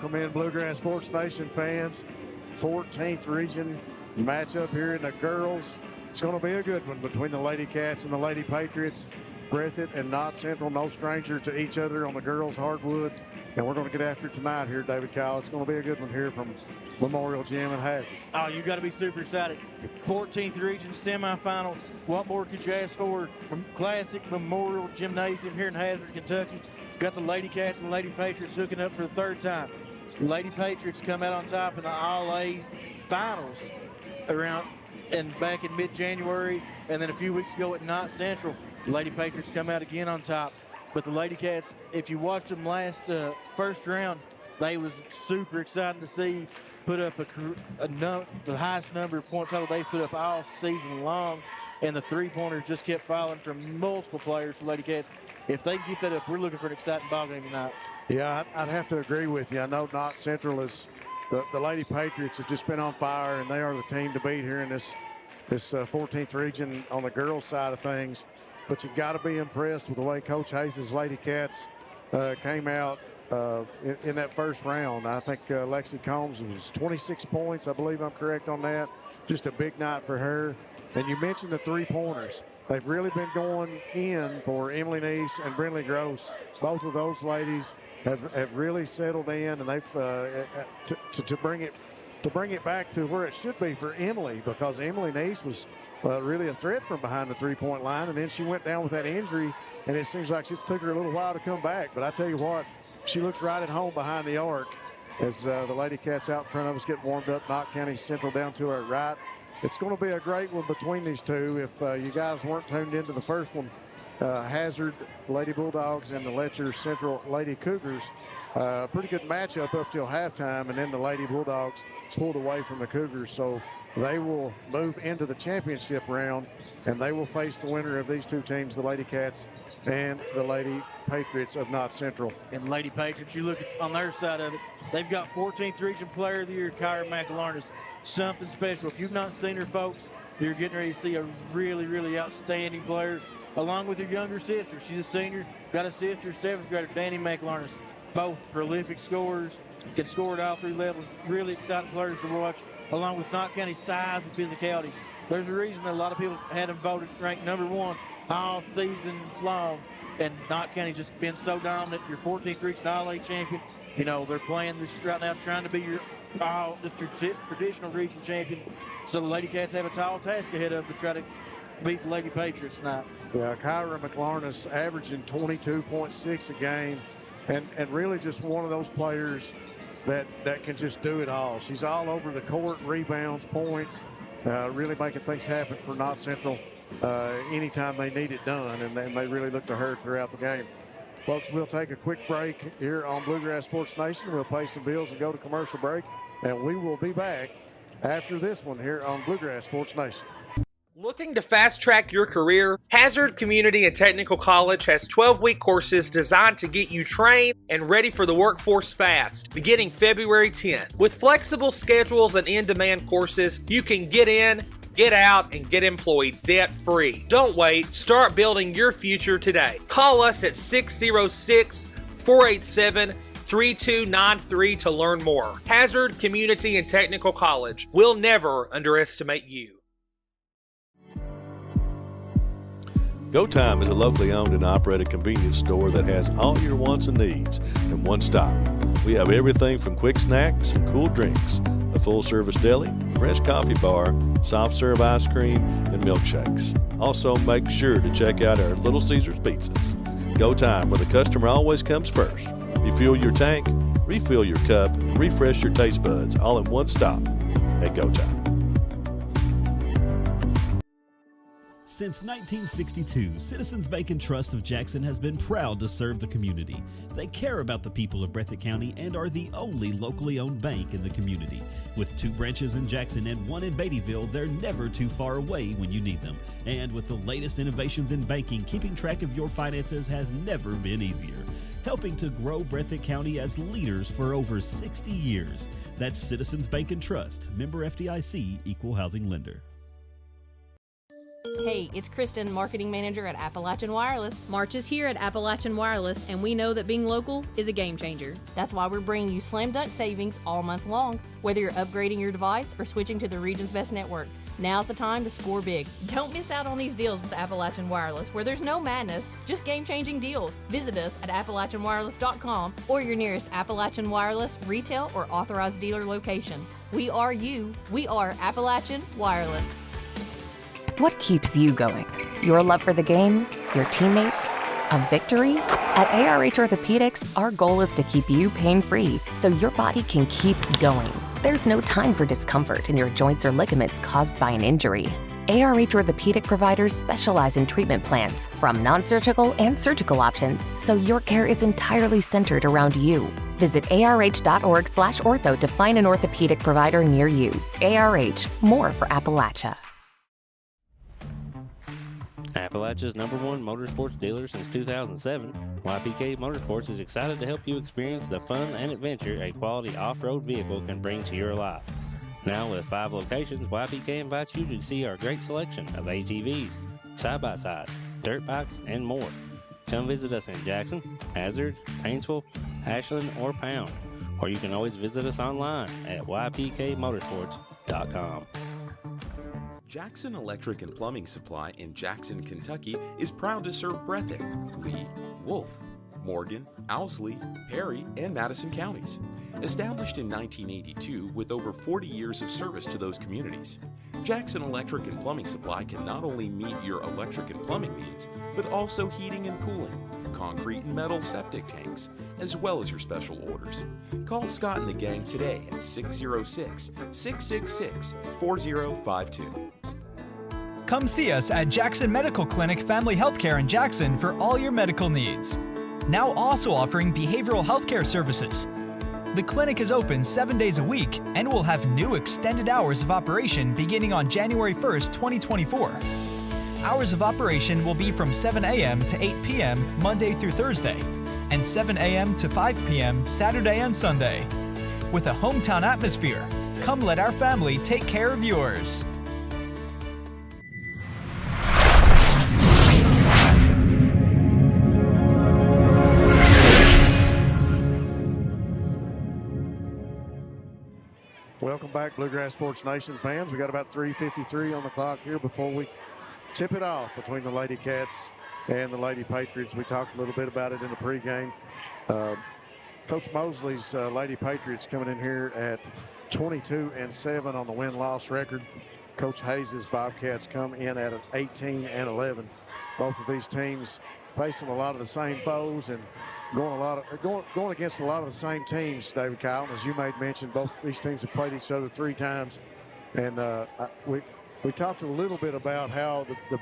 welcome in Bluegrass Sports Nation fans. 14th region matchup here in the girls. It's going to be a good one between the Lady Cats and the Lady Patriots. Breathitt and Knott Central, no stranger to each other on the girls' hardwood. And we're going to get after it tonight here, David Kyle. It's going to be a good one here from Memorial Gym in Hazard. Oh, you got to be super excited. 14th region semifinal. What more could you ask for? Classic Memorial Gymnasium here in Hazard, Kentucky. Got the Lady Cats and the Lady Patriots hooking up for the third time. Lady Patriots come out on top in the All-A's finals back in mid-January, and then a few weeks ago at Knott Central, Lady Patriots come out again on top. But the Lady Cats, if you watched them last first round, they was super exciting to see put up the highest number of point total they put up all season long, and the three-pointers just kept falling from multiple players for Lady Cats. If they get that up, we're looking for an exciting ball game tonight. Yeah, I'd have to agree with you. I know Knott Central is the Lady Patriots have just been on fire, and they are the team to beat here in this 14th region on the girls' side of things. But you got to be impressed with the way Coach Hayes' Lady Cats came out in that first round. I think Lexi Combs was 26 points. I believe I'm correct on that. Just a big night for her. And you mentioned the three-pointers. They've really been going in for Emily Neese and Brindley Gross. Both of those ladies have really settled in, and they've to bring it back to where it should be for Emily, because Emily Neese was really a threat from behind the three-point line, and then she went down with that injury, and it seems like it's took her a little while to come back. But I tell you what, she looks right at home behind the arc as the Lady Cats out in front of us get warmed up. Knott County Central down to our right. It's going to be a great one between these two. If you guys weren't tuned into the first one, Hazard Lady Bulldogs and the Letcher Central Lady Cougars, pretty good matchup up till halftime, and then the Lady Bulldogs pulled away from the Cougars. So they will move into the championship round, and they will face the winner of these two teams, the Lady Cats and the Lady Patriots of Knott Central. And Lady Patriots, you look on their side of it, they've got 14th Region Player of the Year, Kyra McAlarness. Something special. If you've not seen her, folks, you're getting ready to see a really, really outstanding player, along with her younger sister. She's a senior, got a sister, 7th grader, Danny McAlarness. Both prolific scorers, can score at all three levels. Really exciting players to watch, along with Knott County's size and physicality. There's a reason that a lot of people had them voted ranked number 1 all season long, and Knott County's just been so dominant. Your 14th region All-A champion. You know, they're playing this right now, trying to be your traditional region champion. So the Lady Cats have a tall task ahead of them to try to beat the Lady Patriots tonight. Yeah, Kyra McLarness averaging 22.6 a game, and really just one of those players that can just do it all. She's all over the court, rebounds, points, really making things happen for Knott Central anytime they need it done, and they really look to her throughout the game. Folks, we'll take a quick break here on Bluegrass Sports Nation. We'll pay some bills and go to commercial break, and we will be back after this one here on Bluegrass Sports Nation. Looking to fast-track your career? Hazard Community and Technical College has 12-week courses designed to get you trained and ready for the workforce fast, beginning February 10th. With flexible schedules and in-demand courses, you can get in, get out, and get employed debt-free. Don't wait. Start building your future today. Call us at 606-487-3293 to learn more. Hazard Community and Technical College. We'll never underestimate you. Go Time is a locally owned and operated convenience store that has all your wants and needs in one stop. We have everything from quick snacks and cool drinks, a full-service deli, fresh coffee bar, soft-serve ice cream, and milkshakes. Also, make sure to check out our Little Caesars pizzas. Go Time, where the customer always comes first. Refuel your tank, refill your cup, and refresh your taste buds all in one stop at Go Time. Since 1962, Citizens Bank and Trust of Jackson has been proud to serve the community. They care about the people of Breathitt County and are the only locally owned bank in the community. With 2 branches in Jackson and 1 in Beattyville, they're never too far away when you need them. And with the latest innovations in banking, keeping track of your finances has never been easier. Helping to grow Breathitt County as leaders for over 60 years. That's Citizens Bank and Trust, member FDIC, equal housing lender. Hey, it's Kristen, Marketing Manager at Appalachian Wireless. March is here at Appalachian Wireless, and we know that being local is a game changer. That's why we're bringing you slam dunk savings all month long. Whether you're upgrading your device or switching to the region's best network, now's the time to score big. Don't miss out on these deals with Appalachian Wireless, where there's no madness, just game-changing deals. Visit us at AppalachianWireless.com or your nearest Appalachian Wireless retail or authorized dealer location. We are you. We are Appalachian Wireless. What keeps you going? Your love for the game? Your teammates? A victory? At ARH Orthopedics, our goal is to keep you pain-free so your body can keep going. There's no time for discomfort in your joints or ligaments caused by an injury. ARH Orthopedic providers specialize in treatment plans, from non-surgical and surgical options, so your care is entirely centered around you. Visit arh.org/ortho to find an orthopedic provider near you. ARH, more for Appalachia. Appalachia's #1 motorsports dealer since 2007, YPK Motorsports is excited to help you experience the fun and adventure a quality off-road vehicle can bring to your life. Now with 5 locations, YPK invites you to see our great selection of ATVs, side-by-sides, dirt bikes, and more. Come visit us in Jackson, Hazard, Painesville, Ashland, or Pound, or you can always visit us online at ypkmotorsports.com. Jackson Electric and Plumbing Supply in Jackson, Kentucky is proud to serve Breathitt, Lee, Wolfe, Morgan, Owsley, Perry, and Madison counties. Established in 1982 with over 40 years of service to those communities, Jackson Electric and Plumbing Supply can not only meet your electric and plumbing needs, but also heating and cooling, concrete and metal septic tanks, as well as your special orders. Call Scott and the gang today at 606-666-4052. Come see us at Jackson Medical Clinic Family Healthcare in Jackson for all your medical needs. Now also offering behavioral healthcare services. The clinic is open 7 days a week and will have new extended hours of operation beginning on January 1st, 2024. Hours of operation will be from 7 a.m. to 8 p.m. Monday through Thursday, and 7 a.m. to 5 p.m. Saturday and Sunday. With a hometown atmosphere, come let our family take care of yours. Welcome back, Bluegrass Sports Nation fans. We got about 3:53 on the clock here before we tip it off between the Lady Cats and the Lady Patriots. We talked a little bit about it in the pregame. Coach Mosley's Lady Patriots coming in here at 22-7 on the win-loss record. Coach Hayes' Bobcats come in at an 18-11. Both of these teams facing a lot of the same foes and going against a lot of the same teams, David Kyle. As you made mention, both these teams have played each other 3 times. And we talked a little bit about how the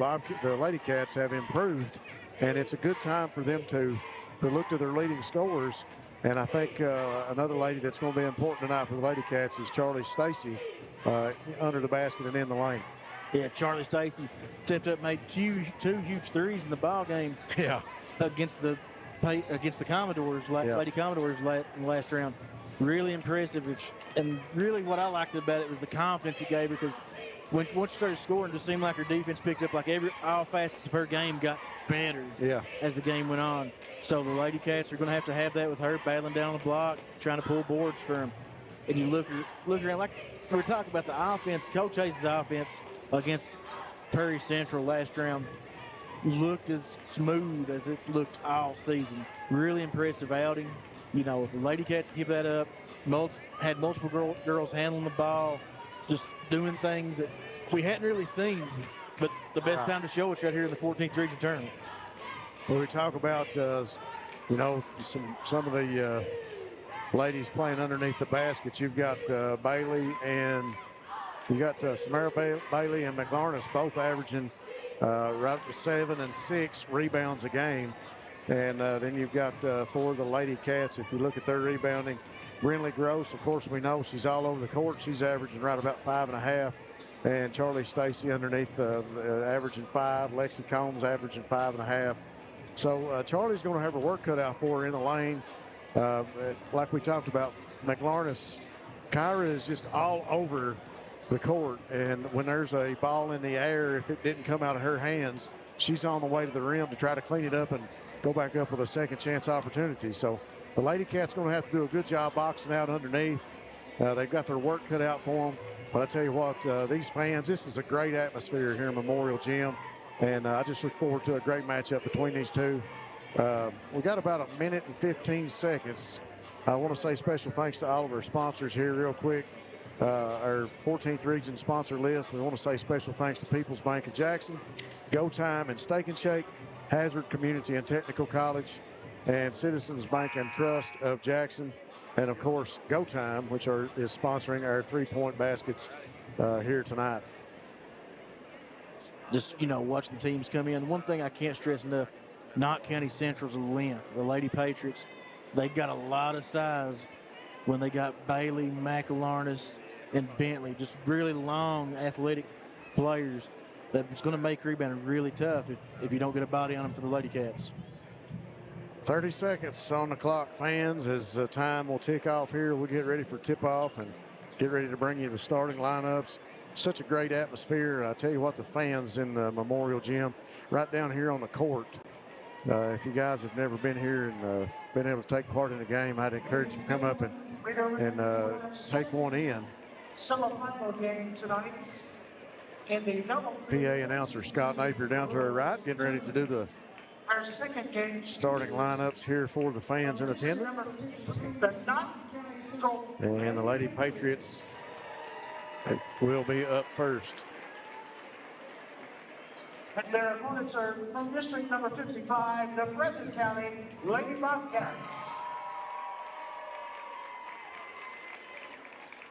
Lady Cats have improved, and it's a good time for them to look to their leading scorers. And I think another lady that's going to be important tonight for the Lady Cats is Charlie Stacy under the basket and in the lane. Yeah, Charlie Stacy stepped up, made two huge threes in the ball game. Yeah, against the Commodores, Lady Commodores in the last round. Really impressive. And really what I liked about it was the confidence it gave her, because once she started scoring, it just seemed like her defense picked up. Like all facets of her game got better as the game went on. So the Lady Cats are going to have that with her battling down the block, trying to pull boards for them. And you look around, like we were talking about the offense, Coach Hayes' offense against Perry Central last round looked as smooth as it's looked all season. Really impressive outing. You know, if the Lady Cats keep that up, had multiple girls handling the ball, just doing things that we hadn't really seen. But the best time to show it's right here in the 14th region tournament. Well, we talk about, some of the ladies playing underneath the basket. You've got Bailey and you got Samara Bailey and McLarness both averaging right up to 7 and 6 rebounds a game. And then you've got for the Lady Cats, if you look at their rebounding, Brinley Gross, of course, we know she's all over the court. She's averaging right about 5.5. And Charlie Stacy underneath averaging 5. Lexi Combs averaging 5.5. So Charlie's going to have her work cut out for her in the lane. Like we talked about, McLarness, Kyra is just all over the court. And when there's a ball in the air, if it didn't come out of her hands, she's on the way to the rim to try to clean it up and go back up with a second chance opportunity. So the Lady Cats going to have to do a good job boxing out underneath. They've got their work cut out for them. But I tell you what, these fans, this is a great atmosphere here in Memorial Gym. And I just look forward to a great matchup between these two. We got about a minute and 15 seconds. I want to say special thanks to all of our sponsors here real quick. Our 14th region sponsor list. We want to say special thanks to People's Bank of Jackson, Go Time and Steak and Shake, Hazard Community and Technical College, and Citizens Bank and Trust of Jackson. And of course, Go Time, which is sponsoring our 3-point baskets here tonight. Just, watch the teams come in. One thing I can't stress enough, Knott County Central's length. The Lady Patriots, they got a lot of size when they got Bailey, McIlarnis, and Bentley. Just really long, athletic players that's going to make rebounding really tough if you don't get a body on them for the Lady Cats. 30 seconds on the clock, fans, as time will tick off here. We'll get ready for tip-off and get ready to bring you the starting lineups. Such a great atmosphere. I tell you what, the fans in the Memorial Gym right down here on the court. If you guys have never been here and been able to take part in a game, I'd encourage you to come up and take one in. Semifinal game tonight. In the PA announcer Scott Napier down to our right, getting ready to do the our second game starting lineups here for the fans in attendance. And the Lady Patriots will be up first. And their opponents are from district number 55, the Breathitt County Lady Bobcats.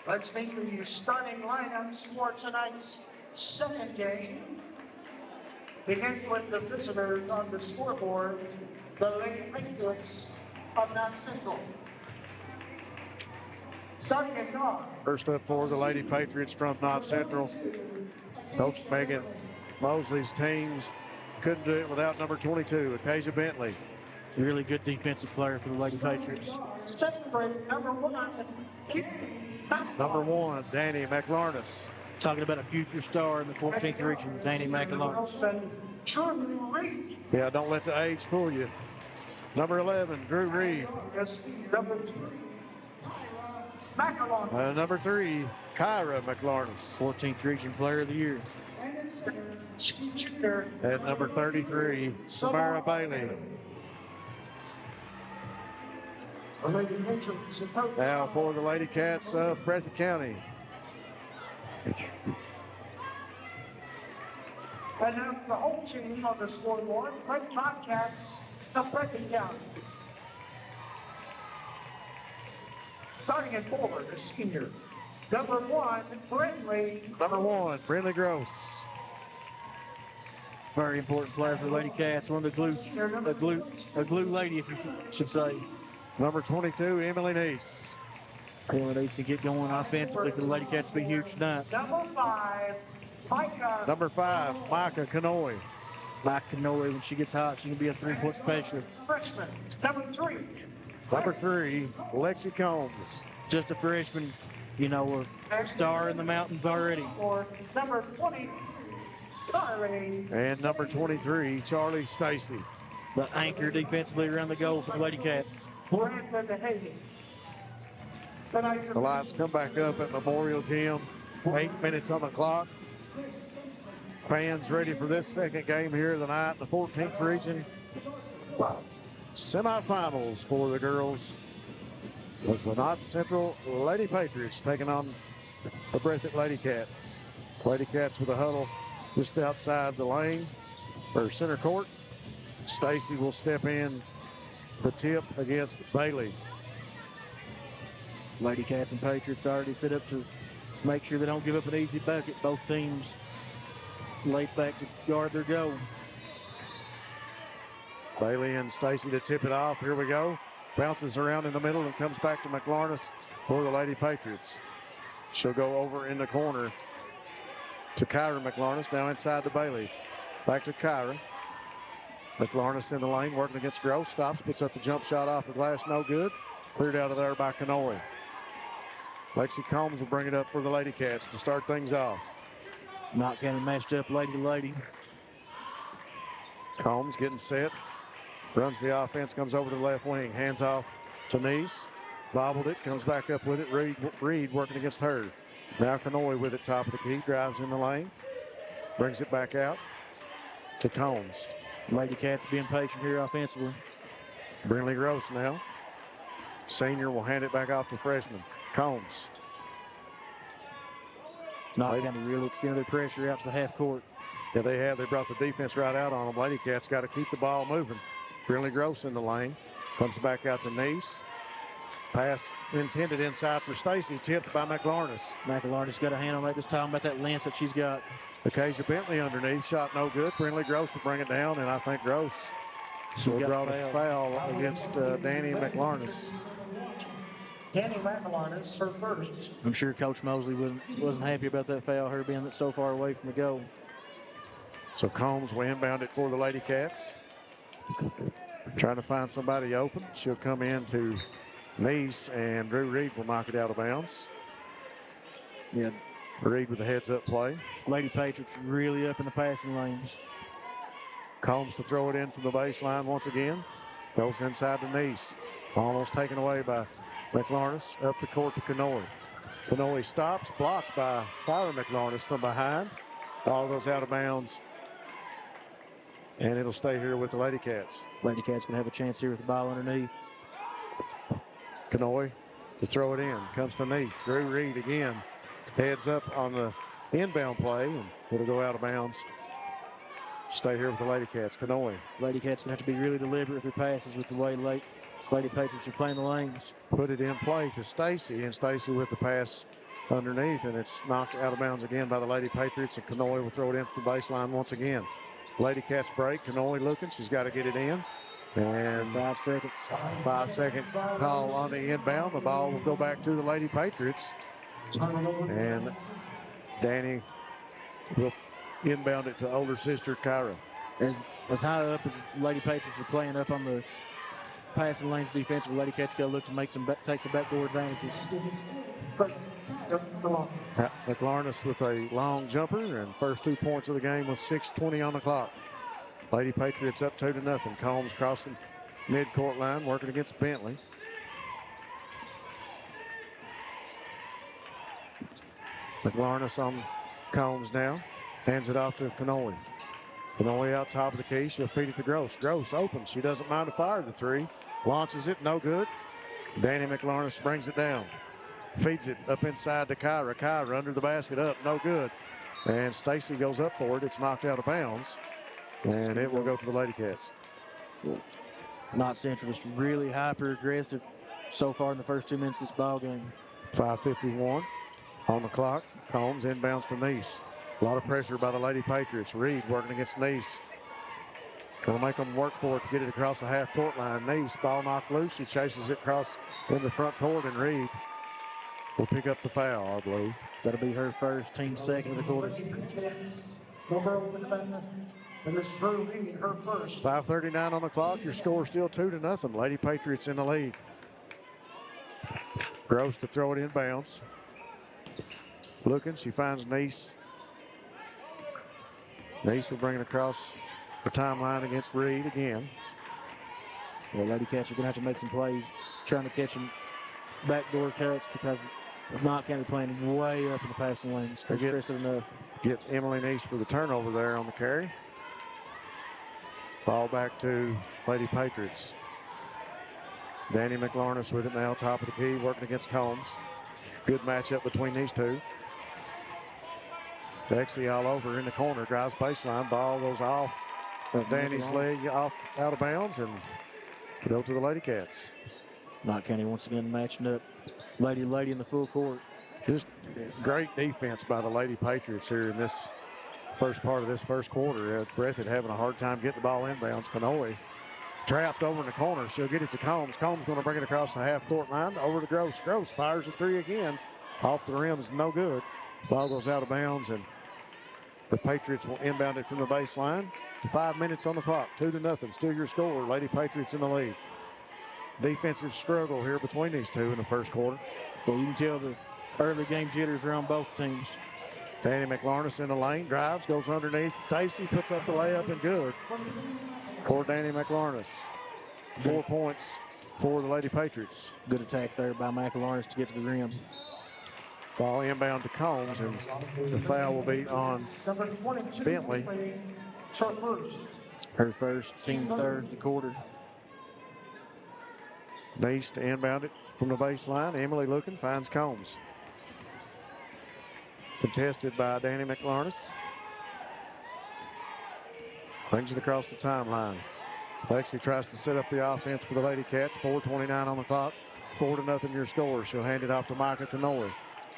Let's meet the starting lineups for tonight's second game. Begins with the visitors on the scoreboard, the Lady Patriots of Knott Central. Starting at top. First up for the Lady Patriots from Knott Central. Coach Megan Mosley's teams couldn't do it without number 22, Acacia Bentley. Really good defensive player for the Lady Patriots. Second grade, number one, Danny McLarnis. Talking about a future star in the 14th region, Danny McIlarnis. Yeah, don't let the age fool you. Number 11, Drew Reed. Number 3, McIlarnis. Number 3, Kyra McLarnis. 14th region player of the year. At number 33, Samara Bailey. Now for the Lady Cats of Breathitt County. And now the whole team on the scoreboard, the Bobcats of Breathitt County. Starting at forward, the senior. Number 1, Brindley Gross. Very important player for the Lady Cats. One of the glue lady, if you should say. Number 22, Emily Neese. Emily Neese can get going offensively for the Lady Cats to be huge tonight. Number 5, Micah Kanoy. Micah Kanoy, when she gets hot, she can be a three-point specialist. Freshman. Number 3, Lexi Combs. Just a freshman, a star in the mountains already. Or number 20, Kyrie. And number 23, Charlie Stacy. The anchor defensively around the goal for the Lady Cats. The lights come back up at Memorial Gym. 8 minutes on the clock. Fans ready for this second game here of the night in the 14th region. Semifinals for the girls. Was the Knott Central Lady Patriots taking on the Breathitt Lady Cats. Lady Cats with a huddle just outside the lane or center court. Stacy will step in the tip against Bailey. Lady Cats and Patriots already set up to make sure they don't give up an easy bucket. Both teams laid back to guard their goal. Bailey and Stacy to tip it off. Here we go. Bounces around in the middle and comes back to McLarnis for the Lady Patriots. She'll go over in the corner to Kyra McLarnis, now inside to Bailey. Back to Kyra. McLarnis in the lane, working against Gross. Stops, puts up the jump shot off the glass, no good. Cleared out of there by Kanoy. Lexi Combs will bring it up for the Lady Cats to start things off. Knott County matched up lady to lady. Combs getting set. Runs the offense, comes over to the left wing. Hands off to Nice. Bobbled it, comes back up with it. Reed working against her. Now Kanoy with it, top of the key. Drives in the lane. Brings it back out to Combs. Lady Cats being patient here offensively. Brinley Gross now. Senior will hand it back off to freshman. Combs. Knott County really extended their pressure out to the half court. Yeah, they have. They brought the defense right out on them. Lady Cats got to keep the ball moving. Brinley Gross in the lane. Comes back out to Nice. Pass intended inside for Stacy. Tipped by McLarness. McLarness got a hand on that this time about that length that she's got. Acacia Bentley underneath. Shot no good. Brinley Gross will bring it down, and I think Gross will draw a foul against Danny McLarness. Danny McLarness, her first. I'm sure Coach Mosley wasn't happy about that foul, her being so far away from the goal. So Combs will inbound it for the Lady Cats. Trying to find somebody open. She'll come in to Nice, and Drew Reed will knock it out of bounds. Yeah. Reed with the heads-up play. Lady Patriots really up in the passing lanes. Combs to throw it in from the baseline once again. Goes inside to Nice. Almost taken away by McLarness. Up the court to Kanoy. Kanoy stops, blocked by Tyler McLarness from behind. Ball goes out of bounds. And it'll stay here with the Lady Cats. Lady Cats gonna have a chance here with the ball underneath. Kanoy to throw it in. Comes to Nice. Drew Reed again. Heads up on the inbound play, and it'll go out of bounds. Stay here with the Lady Cats. Kanoy. Lady Cats gonna have to be really deliberate with their passes with the way Lady Patriots are playing the lanes. Put it in play to Stacy, and Stacy with the pass underneath, and it's knocked out of bounds again by the Lady Patriots, and Kanoy will throw it in for the baseline once again. Lady Cats break. Kanoy looking. She's got to get it in. And 5 seconds. 5-second call on the inbound. The ball will go back to the Lady Patriots. And Danny will inbound it to older sister Kyra. As high up as Lady Patriots are playing up on the passing lanes defensively, Lady Cats got to look to take some backdoor advantages. McLarness with a long jumper, and first 2 points of the game with 6:20 on the clock. Lady Patriots up 2-0. Combs crossing mid-court line, working against Bentley. McLarness on Combs now. Hands it off to Kanoy. Kanoy out top of the key. She'll feed it to Gross. Gross open. She doesn't mind to fire the three. Launches it. No good. Danny McLarness brings it down. Feeds it up inside to Kyra. Kyra under the basket up. No good. And Stacy goes up for it. It's knocked out of bounds. And it will go to the Lady Cats. Knott Central is really hyper-aggressive so far in the first 2 minutes of this ball game. 5:51 on the clock. Combs inbounds to Nice. A lot of pressure by the Lady Patriots. Reed working against Nice. Going to make them work for it to get it across the half-court line. Nice, ball knocked loose. She chases it across in the front court, and Reed will pick up the foul, I believe. That'll be her first, team second of the quarter. And it's Drew Reed, her first. 5:39 on the clock. Your score still 2-0. Lady Patriots in the lead. Gross to throw it in bounds. Looking, she finds Nice. Nice will bring it across the timeline against Reed again. Well, Lady Cats are going to have to make some plays trying to catch them backdoor cuts because Knott County playing way up in the passing lanes. Can't stress it enough. Get Emily Nice for the turnover there on the carry. Ball back to Lady Patriots. Danny McLarness with it now, top of the key, working against Combs. Good matchup between these two. Dexy all over in the corner, drives baseline, ball goes off Danny's leg, off out of bounds, and go to the Lady Cats. Knott County once again matching up lady in the full court. Just great defense by the Lady Patriots here in this first part of this first quarter. Breathitt having a hard time getting the ball inbounds. Kanoy trapped over in the corner. She'll get it to Combs. Combs going to bring it across the half-court line. Over to Gross. Gross fires the three again. Off the rim's no good. Ball goes out of bounds, and the Patriots will inbound it from the baseline. 5 minutes on the clock. 2-0. Still your score. Lady Patriots in the lead. Defensive struggle here between these two in the first quarter. Well, you can tell the early game jitters around both teams. Danny McLarness in the lane, drives, goes underneath. Stacy puts up the layup and good for Danny McLarness. 4 points for the Lady Patriots. Good attack there by McLarness to get to the rim. Ball inbound to Combs, and the foul will be on Number 22, Bentley. Her first, team third of the quarter. Neese to inbound it from the baseline. Emily looking, finds Combs. Contested by Danny McLarness. Brings it across the timeline. Lexi tries to set up the offense for the Lady Cats. 4:29 on the clock. 4-0 your score. She'll hand it off to Micah Kanoy.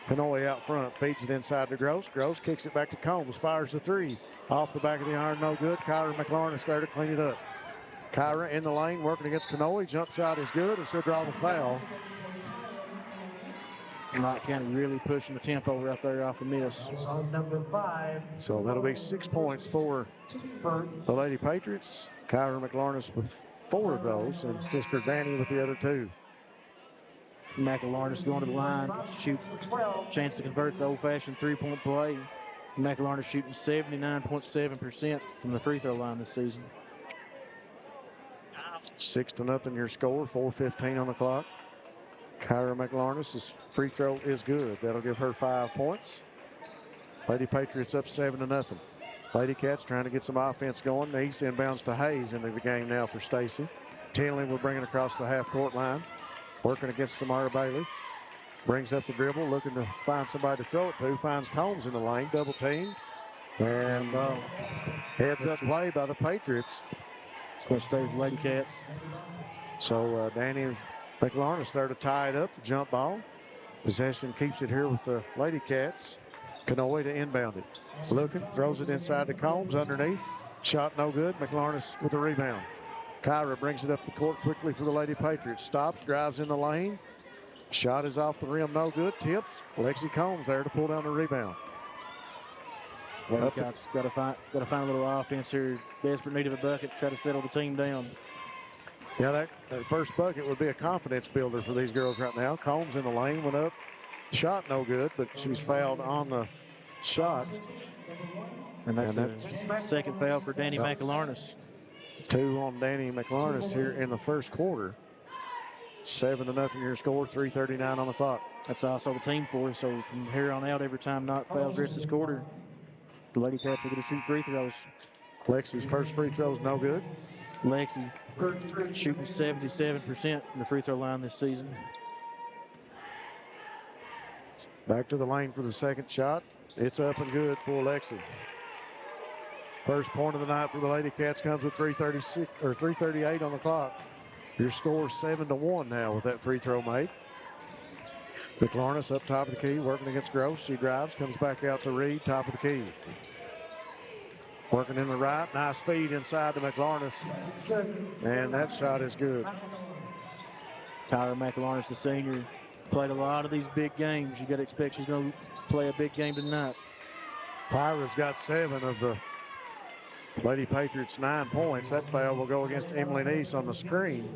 Kanoy out front, feeds it inside to Gross. Gross kicks it back to Combs, fires the three. Off the back of the iron, no good. Kyra McLarness there to clean it up. Kyra in the lane, working against Kanoy. Jump shot is good, and she'll draw the foul. Knott County really pushing the tempo right there off the miss. Number 5. So that'll be 6 points for the Lady Patriots. Kyra McLarness with 4 of those, and sister Danny with the other 2. McLarness going to the line, shoot, chance to convert the old-fashioned three-point play. McLarness shooting 79.7% from the free throw line this season. 6-0 your score, 4:15 on the clock. Kyra McLarness' free throw is good. That'll give her 5 points. Lady Patriots up 7-0. Lady Cats trying to get some offense going. Neese inbounds to Hayes into the game now for Stacy. Tinley will bring it across the half-court line. Working against Samara Bailey. Brings up the dribble, looking to find somebody to throw it to. Finds Combs in the lane, double teamed. And heads up play by the Patriots. It's going to stay with the Lady Cats. So Danny McLarness there to tie it up, the jump ball. Possession keeps it here with the Lady Cats. Kanoy to inbound it. Looking, throws it inside to Combs underneath. Shot no good. McLarness with the rebound. Kyra brings it up the court quickly for the Lady Patriots. Stops, drives in the lane. Shot is off the rim, no good. Tips. Lexi Combs there to pull down the rebound. Lady Cats got to find a little offense here. Desperate need of a bucket. Try to settle the team down. Yeah, that first bucket would be a confidence builder for these girls right now. Combs in the lane, went up. Shot no good, but she was fouled on the shot. And that's the second foul for Danny McLarness. 2 on Danny McLarness here in the first quarter. 7-0 your score, 3:39 on the clock. That's also the team for us. So from here on out, every time Knott fouls the rest of this quarter, the Lady Cats are going to shoot free throws. Lexi's first free throw is no good. Lexi shooting 77% from the free throw line this season. Back to the lane for the second shot. It's up and good for Lexi. First point of the night for the Lady Cats comes with 3:38 on the clock. Your score 7-1 now with that free throw made. McLarness up top of the key, working against Gross. She drives, comes back out to Reed, top of the key. Working in the right, nice feed inside to McLarness. And that shot is good. Tyra McLarness, the senior, played a lot of these big games. You got to expect she's going to play a big game tonight. Tyra's got 7 of the Lady Patriots 9 points. That foul will go against Emily Neese on the screen.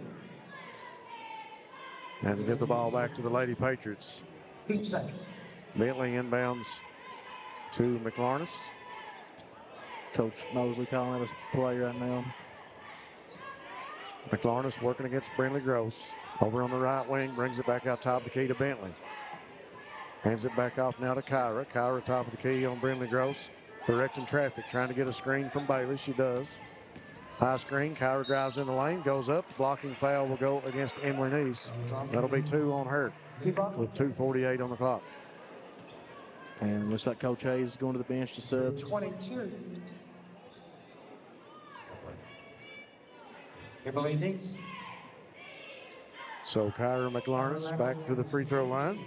And give the ball back to the Lady Patriots. Bentley inbounds to McLarness. Coach Mosley calling out a play right now. McLarness working against Brindley Gross. Over on the right wing, brings it back out top of the key to Bentley. Hands it back off now to Kyra. Kyra top of the key on Brindley Gross. Directing traffic, trying to get a screen from Bailey. She does. High screen, Kyra drives in the lane, goes up. Blocking foul will go against Emily Neese. That'll be 2 on her with 2:48 on the clock. And looks like Coach Hayes is going to the bench to sub. 22. Emily Neese. So Kyra McLarness back to the free throw line.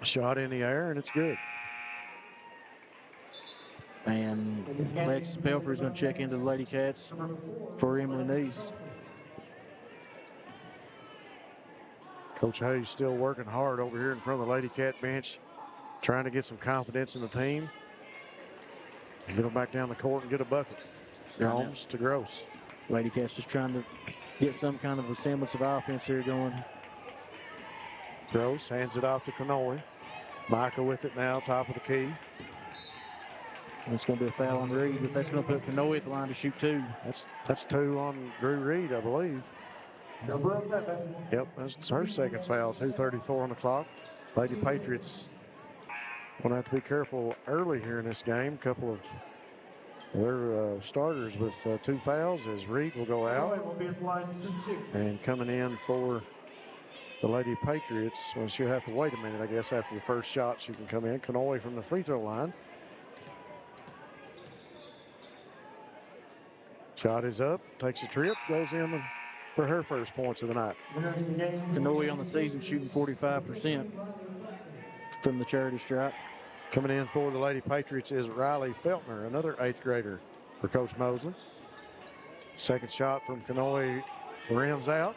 Shot in the air, and it's good. And Alexis Pelfrey is going to check into the Lady Cats for Emily Neese. Coach Hayes still working hard over here in front of the Lady Cat bench, trying to get some confidence in the team. Get them back down the court and get a bucket. Holmes to Gross. Lady Cats just trying to get some kind of a semblance of offense here going. Gross hands it off to Kanoe. Micah with it now, top of the key. That's going to be a foul on Reed, but that's going to put Kanoe at the line to shoot 2. That's 2 on Drew Reed, I believe. Yep, that's her second foul. 2:34 on the clock. Lady Patriots going to have to be careful early here in this game. A couple of their starters with 2 fouls as Reed will go out. And coming in for the Lady Patriots, well, she'll have to wait a minute, I guess, after the first shot she can come in. Kanoe from the free throw line. Shot is up, takes a trip, goes in for her first points of the night. Kanoe on the season shooting 45% from the charity stripe. Coming in for the Lady Patriots is Riley Feltner, another 8th grader for Coach Mosley. Second shot from Kanoe rims out.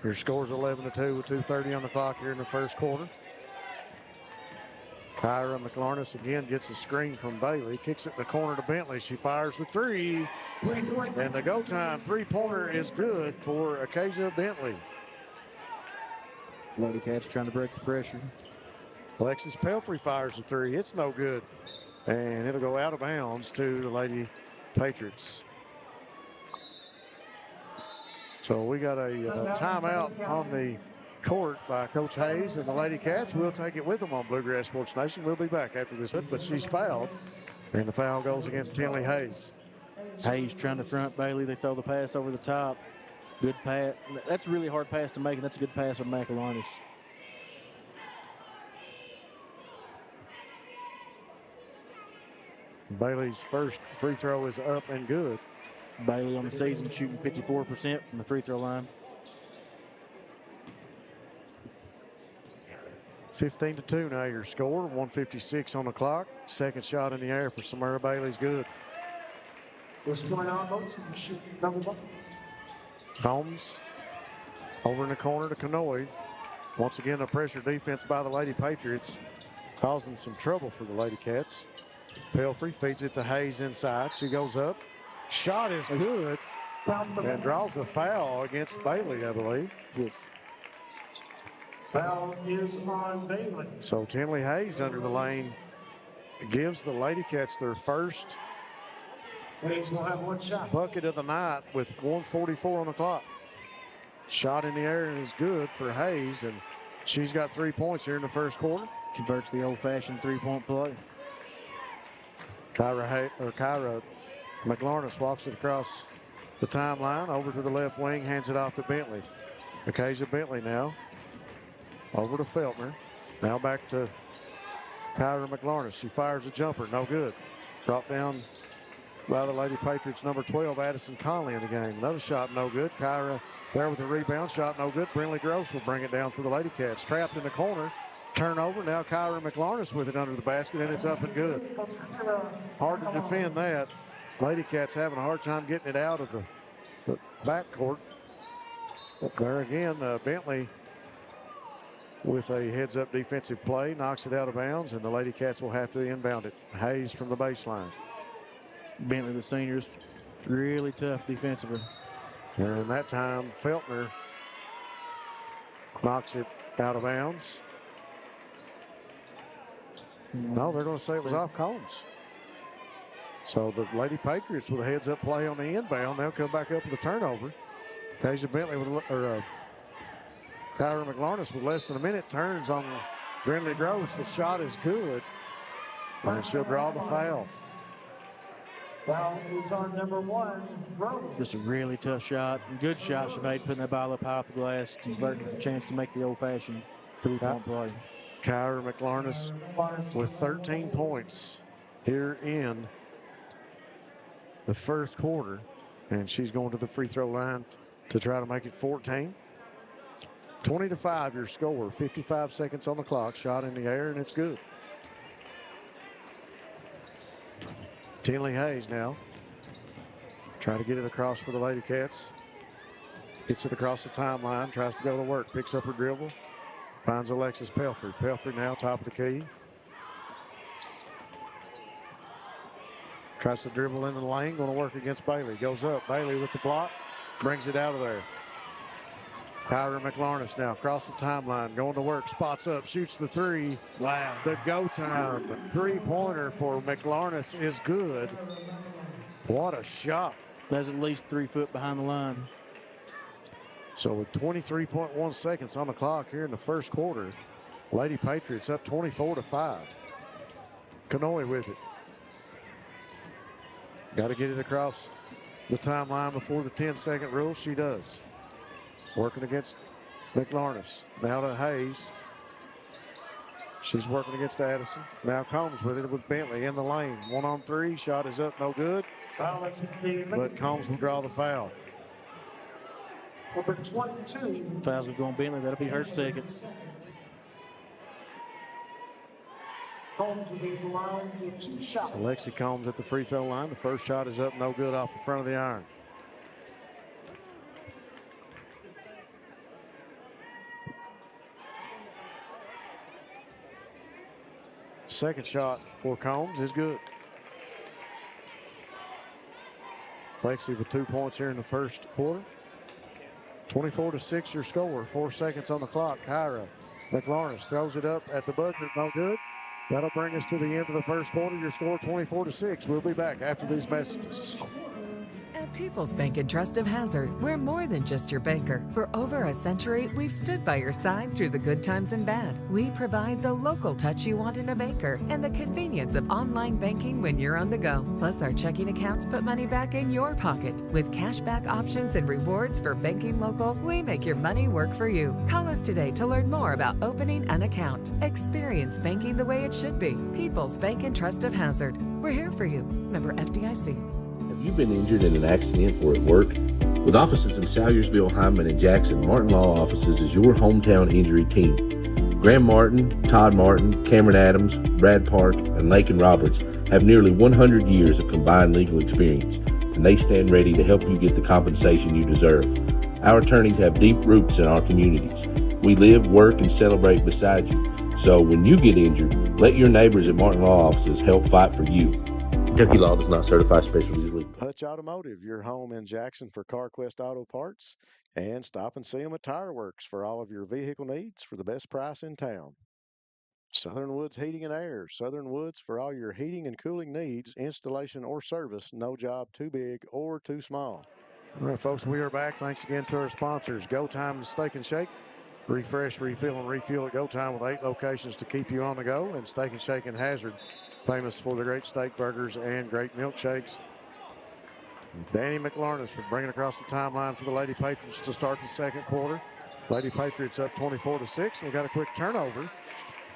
Your score's 11-2 with 2:30 on the clock here in the first quarter. Kyra McLarness again gets a screen from Bailey, kicks it in the corner to Bentley. She fires the 3, and the go time 3-pointer is good for Acacia Bentley. Lady Cats trying to break the pressure. Alexis Pelfrey fires the 3. It's no good, and it'll go out of bounds to the Lady Patriots. So we got a timeout on the court by Coach Hayes and the Lady Cats. We'll take it with them on Bluegrass Sports Nation. We'll be back after this, but she's fouled, and the foul goes against Tinley Hayes. Hayes trying to front Bailey. They throw the pass over the top. Good pass. That's a really hard pass to make, and that's a good pass from McElharnis. Bailey's first free throw is up and good. Bailey on the season shooting 54% from the free throw line. 15-2 now your score. 1:56 on the clock. Second shot in the air for Samara Bailey's good. What's going on, folks? Shoot number 1. Holmes over in the corner to Kanoe. Once again, a pressure defense by the Lady Patriots, causing some trouble for the Lady Cats. Pelfrey feeds it to Hayes inside. She goes up. Shot is good and draws a foul against Bailey, I believe. Yes. Foul is on Bailey. So Tinley Hayes under the lane gives the Lady Cats their first Hayes will have 1 shot. bucket of the night with 1:44 on the clock. Shot in the air is good for Hayes, and she's got 3 points here in the first quarter. Converts the old-fashioned 3-point play. Kyra McLarness walks it across the timeline over to the left wing, hands it off to Bentley. Acacia Bentley now over to Feltner. Now back to Kyra McLarness. She fires a jumper, no good. Brought down by the Lady Patriots, number 12, Addison Conley in the game. Another shot, no good. Kyra there with a rebound, shot no good. Brinley Gross will bring it down for the Lady Cats. Trapped in the corner, turnover. Now Kyra McLarness with it under the basket, and it's up and good. Hard to defend that. Lady Cats having a hard time getting it out of the backcourt. But there again, Bentley with a heads-up defensive play, knocks it out of bounds, and the Lady Cats will have to inbound it. Hayes from the baseline. Bentley, the seniors, really tough defensively. And that time, Feltner knocks it out of bounds. No, they're going to say it was off Combs. So the Lady Patriots with a heads-up play on the inbound. They'll come back up with a turnover. Tasia Bentley Kyra McLarness with less than a minute turns on Brinley Gross. The shot is good, and she'll draw the foul. Foul is on number 1, Gross. Just a really tough shot. Good shot she made, putting that ball up high off the glass, converting the chance to make the old-fashioned 3-point play. Kyra McLarness with 13 points here in the first quarter, and she's going to the free throw line to try to make it 14. 20-5 your score. 55 seconds on the clock. Shot in the air, and it's good. Tinley Hayes now trying to get it across for the Lady Cats. Gets it across the timeline, tries to go to work, picks up her dribble, finds Alexis Pelfrey. Pelfrey now top of the key. Tries to dribble into the lane, going to work against Bailey. Goes up, Bailey with the block, brings it out of there. Kyra McLarness now across the timeline, going to work, spots up, shoots the three. Wow. The go time three-pointer for McLarness is good. What a shot. That's at least 3 foot behind the line. So with 23.1 seconds on the clock here in the first quarter, Lady Patriots up 24-5. Kanoy with it. Got to get it across the timeline before the 10-second rule. She does. Working against McLarness. Now to Hayes. She's working against Addison. Now Combs with it with Bentley in the lane. 1-on-3. Shot is up, no good. But Combs will draw the foul. Number 22. Fouls will go on Bentley. That'll be her second. Combs will be blind with 2 shots. So Lexi Combs at the free throw line. The first shot is up, no good off the front of the iron. Second shot for Combs is good. Lexi with 2 points here in the first quarter. 24-6 your score. 4 seconds on the clock. Kyra McLarness throws it up at the buzzer. No good. That'll bring us to the end of the first quarter. Your score 24-6. We'll be back after these messages. At People's Bank and Trust of Hazard, we're more than just your banker. For over a century, we've stood by your side through the good times and bad. We provide the local touch you want in a banker and the convenience of online banking when you're on the go. Plus, our checking accounts put money back in your pocket. With cashback options and rewards for banking local, we make your money work for you. Call us today to learn more about opening an account. Experience banking the way it should be. People's Bank and Trust of Hazard. We're here for you. Member FDIC. Have you been injured in an accident or at work? With offices in Salyersville, Hyman, and Jackson, Martin Law Offices is your hometown injury team. Graham Martin, Todd Martin, Cameron Adams, Brad Park, and Lakin Roberts have nearly 100 years of combined legal experience, and they stand ready to help you get the compensation you deserve. Our attorneys have deep roots in our communities. We live, work, and celebrate beside you. So when you get injured, let your neighbors at Martin Law Offices help fight for you. Kentucky Law does not certify specialties legal. Hutch Automotive, your home in Jackson for CarQuest Auto Parts, and stop and see them at Tire Works for all of your vehicle needs for the best price in town. Southern Woods Heating and Air, Southern Woods for all your heating and cooling needs, installation or service, no job too big or too small. All right, folks, we are back. Thanks again to our sponsors, Go Time Steak and Shake. Refresh, refill, and refuel at Go Time with 8 locations to keep you on the go, and Steak and Shake in Hazard, famous for the great steak burgers and great milkshakes. Danny McLarness for bringing across the timeline for the Lady Patriots to start the second quarter. Lady Patriots up 24-6, and we got a quick turnover.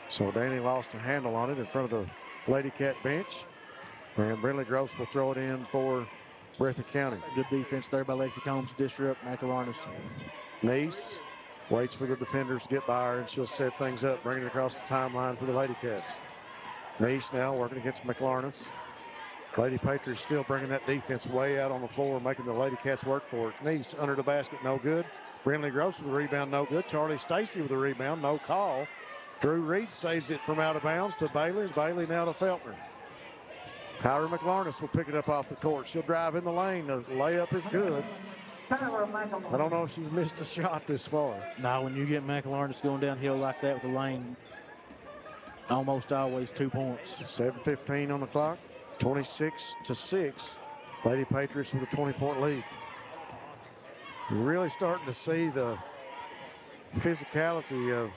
So Danny lost a handle on it in front of the Lady Cat bench. And Brindley Gross will throw it in for Breathitt County. Good defense there by Lexi Combs to disrupt McLarness. Nice waits for the defenders to get by her, and she'll set things up, bringing it across the timeline for the Lady Cats. Nice now working against McLarness. Lady Patriots still bringing that defense way out on the floor, making the Lady Cats work for it. Nice under the basket, no good. Brindley Gross with the rebound, no good. Charlie Stacy with the rebound, no call. Drew Reed saves it from out of bounds to Bailey. Bailey now to Feltner. Kyra McLarness will pick it up off the court. She'll drive in the lane. The layup is good. I don't know if she's missed a shot this far. Now, when you get McLarness going downhill like that with the lane, almost always 2 points. 7:15 on the clock. 26-6. Lady Patriots with a 20-point lead. You're really starting to see the physicality of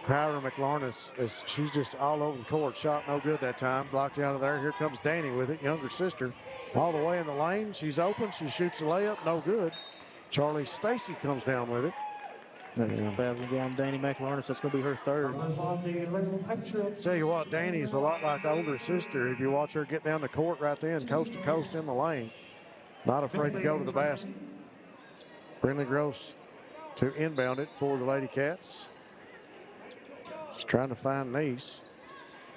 Kyra McLarness as she's just all over the court. Shot no good that time. Blocked out of there. Here comes Danny with it, younger sister. All the way in the lane. She's open. She shoots the layup. No good. Charlie Stacy comes down with it. That's a foul on Danny McLarness. That's going to be her third. Tell you what, Danny's a lot like the older sister. If you watch her get down the court right then, coast to coast in the lane, not afraid to go to the basket. Brindley Gross to inbound it for the Lady Cats. She's trying to find Nice.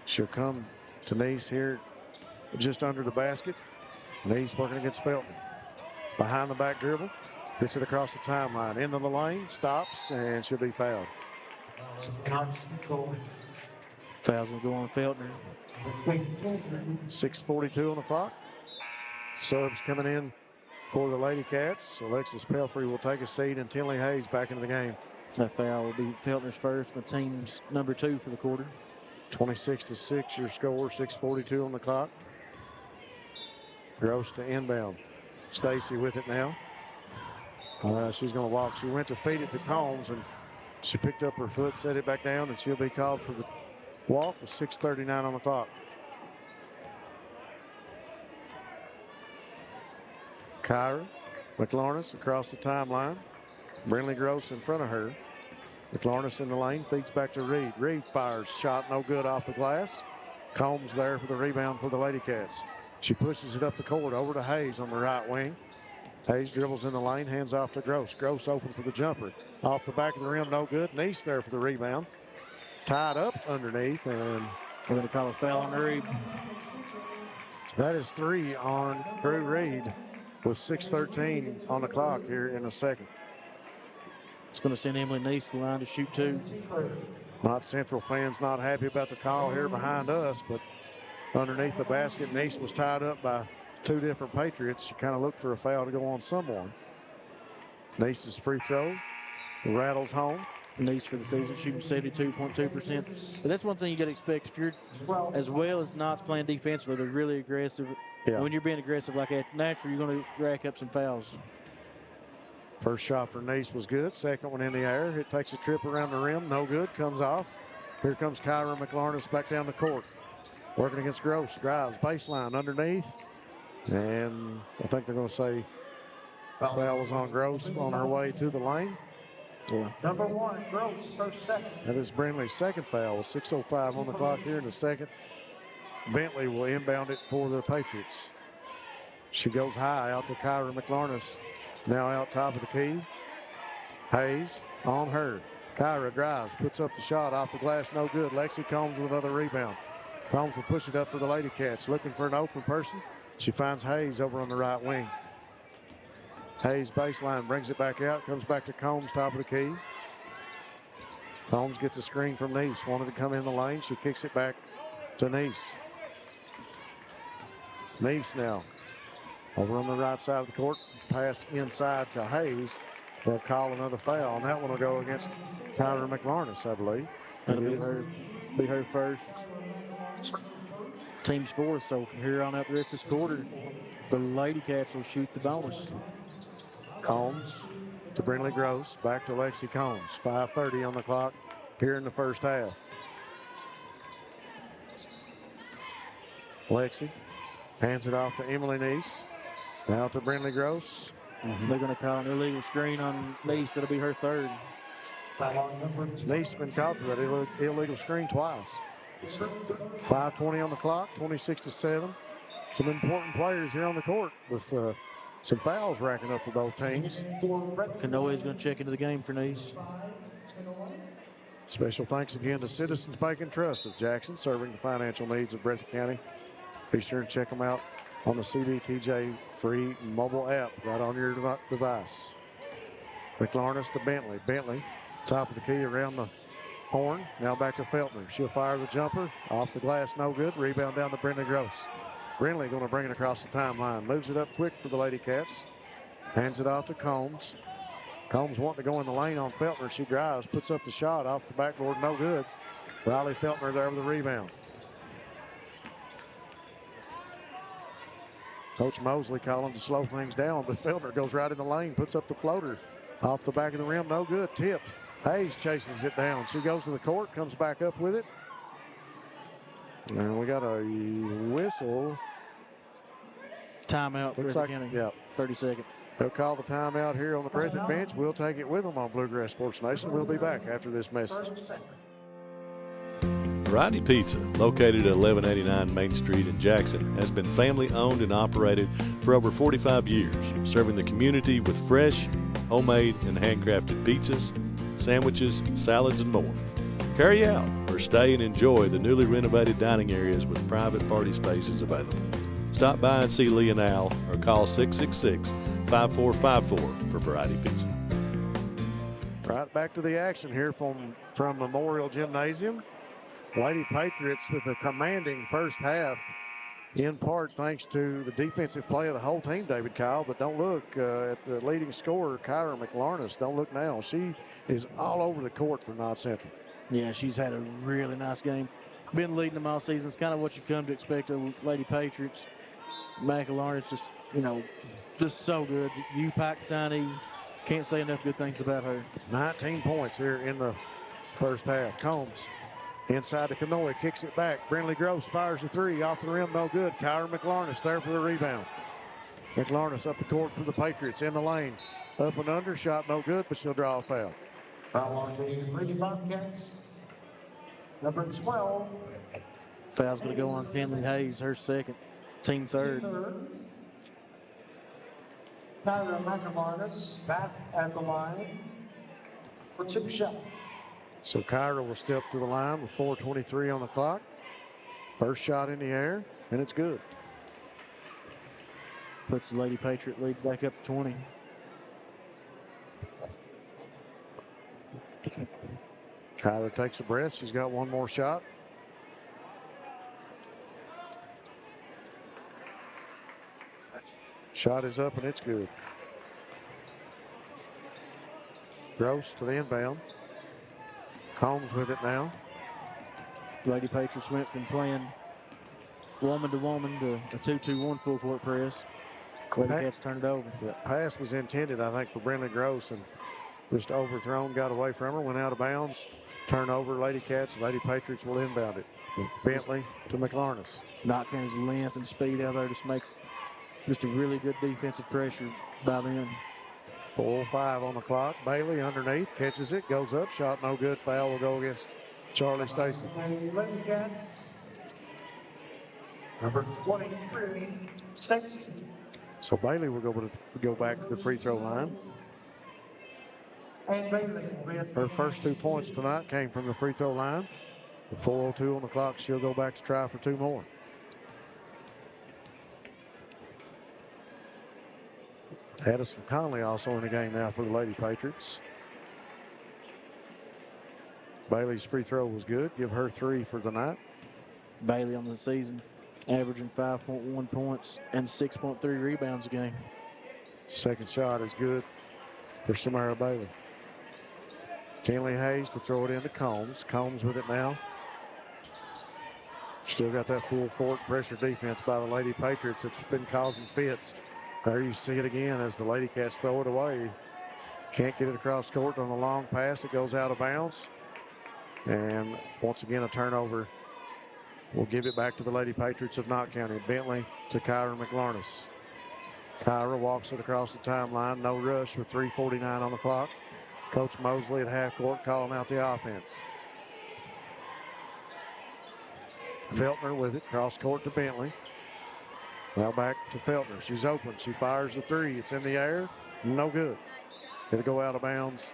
She'll come to Nice here just under the basket. Nice working against Felton. Behind the back dribble. Gets it across the timeline. Into the lane. Stops and should be fouled. Fouls will go on Feltner. 6:42 on the clock. Subs coming in for the Lady Cats. Alexis Pelfrey will take a seat and Tinley Hayes back into the game. That foul will be Feltner's first, the team's number 2 for the quarter. 26-6 your score, 6:42 on the clock. Gross to inbound. Stacy with it now. She's going to walk. She went to feed it to Combs, and she picked up her foot, set it back down, and she'll be called for the walk with 6:39 on the clock. Kyra McLarness across the timeline. Brinley Gross in front of her. McLarness in the lane, feeds back to Reed. Reed fires, shot no good off the glass. Combs there for the rebound for the Lady Cats. She pushes it up the court over to Hayes on the right wing. Hayes dribbles in the lane, hands off to Gross. Gross open for the jumper. Off the back of the rim, no good. Neese there for the rebound. Tied up underneath, and we're going to call a foul on Reed. That is 3 on Drew Reed with 6:13 on the clock here in the second. It's going to send Emily Neese to the line to shoot 2. Knott Central fans not happy about the call here behind us, but underneath the basket, Neese was tied up by 2 different Patriots. You kind of look for a foul to go on someone. Neese's free throw rattles home. Neese for the season shooting 72.2%. But that's one thing you got to expect. If you're as well as Knott's playing defensively, they're really aggressive. Yeah. When you're being aggressive like that, naturally you're going to rack up some fouls. First shot for Neese was good. Second one in the air. It takes a trip around the rim. No good. Comes off. Here comes Kyra McLarness back down the court. Working against Gross. Drives baseline underneath. And I think they're going to say foul was on Gross on her way to the lane. Yeah. Number 1, Gross, her second. That is Brinley's second foul with 6:05 on the clock here in the second. Bentley will inbound it for the Patriots. She goes high out to Kyra McLarness. Now out top of the key. Hayes on her. Kyra drives, puts up the shot off the glass, no good. Lexi Combs with another rebound. Combs will push it up for the Lady Cats, looking for an open person. She finds Hayes over on the right wing. Hayes baseline, brings it back out, comes back to Combs, top of the key. Combs gets a screen from Neese, wanted to come in the lane. She kicks it back to Neese. Neese now over on the right side of the court, pass inside to Hayes. They'll call another foul, and that one will go against Kyra McLarness, I believe. That'll be her first. Team's 4th, so from here on out the rest of this quarter, the Lady Cats will shoot the bonus. Combs to Brinley Gross, back to Lexi Combs. 5:30 on the clock here in the first half. Lexi hands it off to Emily Neese. Now to Brinley Gross. They're going to call an illegal screen on Neese. It'll be her 3rd. Neese been called for that illegal screen twice. 5:20 on the clock, 26-7. Some important players here on the court with some fouls racking up for both teams. Canoa is going to check into the game for Neese. Special thanks again to Citizens Bank and Trust of Jackson, serving the financial needs of Breathitt County. Be sure and check them out on the CBTJ free mobile app right on your device. McLarness to Bentley. Bentley, top of the key around the horn. Now back to Feltner. She'll fire the jumper. Off the glass, no good. Rebound down to Brinley Gross. Brinley going to bring it across the timeline. Moves it up quick for the Lady Cats. Hands it off to Combs. Combs wanting to go in the lane on Feltner. She drives, puts up the shot off the backboard, no good. Riley Feltner there with the rebound. Coach Mosley calling to slow things down, but Feltner goes right in the lane, puts up the floater. Off the back of the rim, no good, tipped. Hayes chases it down. She goes to the court, comes back up with it. And we got a whistle. Timeout. Looks like, yeah. 30 seconds. They'll call the timeout here on the Breathitt bench. We'll take it with them on Bluegrass Sports Nation. We'll be back after this message. Variety Pizza, located at 1189 Main Street in Jackson, has been family owned and operated for over 45 years, serving the community with fresh, homemade, and handcrafted pizzas, sandwiches, salads, and more. Carry out or stay and enjoy the newly renovated dining areas with private party spaces available. Stop by and see Lee and Al or call 666-5454 for Variety Pizza. Right back to the action here from Memorial Gymnasium. Lady Patriots with a commanding first half in part thanks to the defensive play of the whole team, David Kyle. But don't look at the leading scorer, Kyra McLarness. Don't look now. She is all over the court for Knott Central. Yeah, she's had a really nice game. Been leading them all season. It's kind of what you've come to expect of Lady Patriots. McLarness just, just so good. U-Pack signee. Can't say enough good things about her. 19 points here in the first half. Combs inside to Kanoy, kicks it back. Brinley Gross fires the three, off the rim, no good. Kyra McLarness there for the rebound. McLarness up the court for the Patriots, in the lane. Up and under, shot no good, but she'll draw a foul. Foul on the Lady Bobcats, number 12. Foul's going to go on Finley Hayes, her second, team third. Kyra McLarness back at the line for 2 shots. So Kyra will step to the line with 4:23 on the clock. First shot in the air, and it's good. Puts the Lady Patriot lead back up to 20. Kyra takes a breath. She's got one more shot. Shot is up, and it's good. Gross to the inbound. Combs with it now. Lady Patriots went from playing woman to woman to a 2-2-1 full court press. Lady Cats turned it over. The pass was intended, I think, for Brinley Gross, and just overthrown, got away from her, went out of bounds. Turnover, Lady Cats, Lady Patriots will inbound it. Bentley to McLarness. Knott County's length and speed out there just makes just a really good defensive pressure by them. 4:05 on the clock. Bailey underneath, catches it, goes up, shot no good. Foul will go against Charlie Stacy. Lady Cats, number 23, Stacy. So Bailey will go back to the free throw line. And Bailey with her first 2 points tonight came from the free throw line. With 4:02 on the clock, she'll go back to try for 2 more. Addison Conley also in the game now for the Lady Patriots. Bailey's free throw was good. Give her 3 for the night. Bailey on the season averaging 5.1 points and 6.3 rebounds a game. Second shot is good for Samara Bailey. Kinley Hayes to throw it into Combs. Combs with it now. Still got that full court pressure defense by the Lady Patriots. It's been causing fits. There you see it again as the Lady Cats throw it away. Can't get it across court on the long pass. It goes out of bounds. And once again, a turnover. We'll give it back to the Lady Patriots of Knott County. Bentley to Kyra McLarness. Kyra walks it across the timeline. No rush with 3:49 on the clock. Coach Mosley at half court calling out the offense. Feltner with it, cross court to Bentley. Now back to Feltner. She's open. She fires the three. It's in the air. No good. It'll go out of bounds.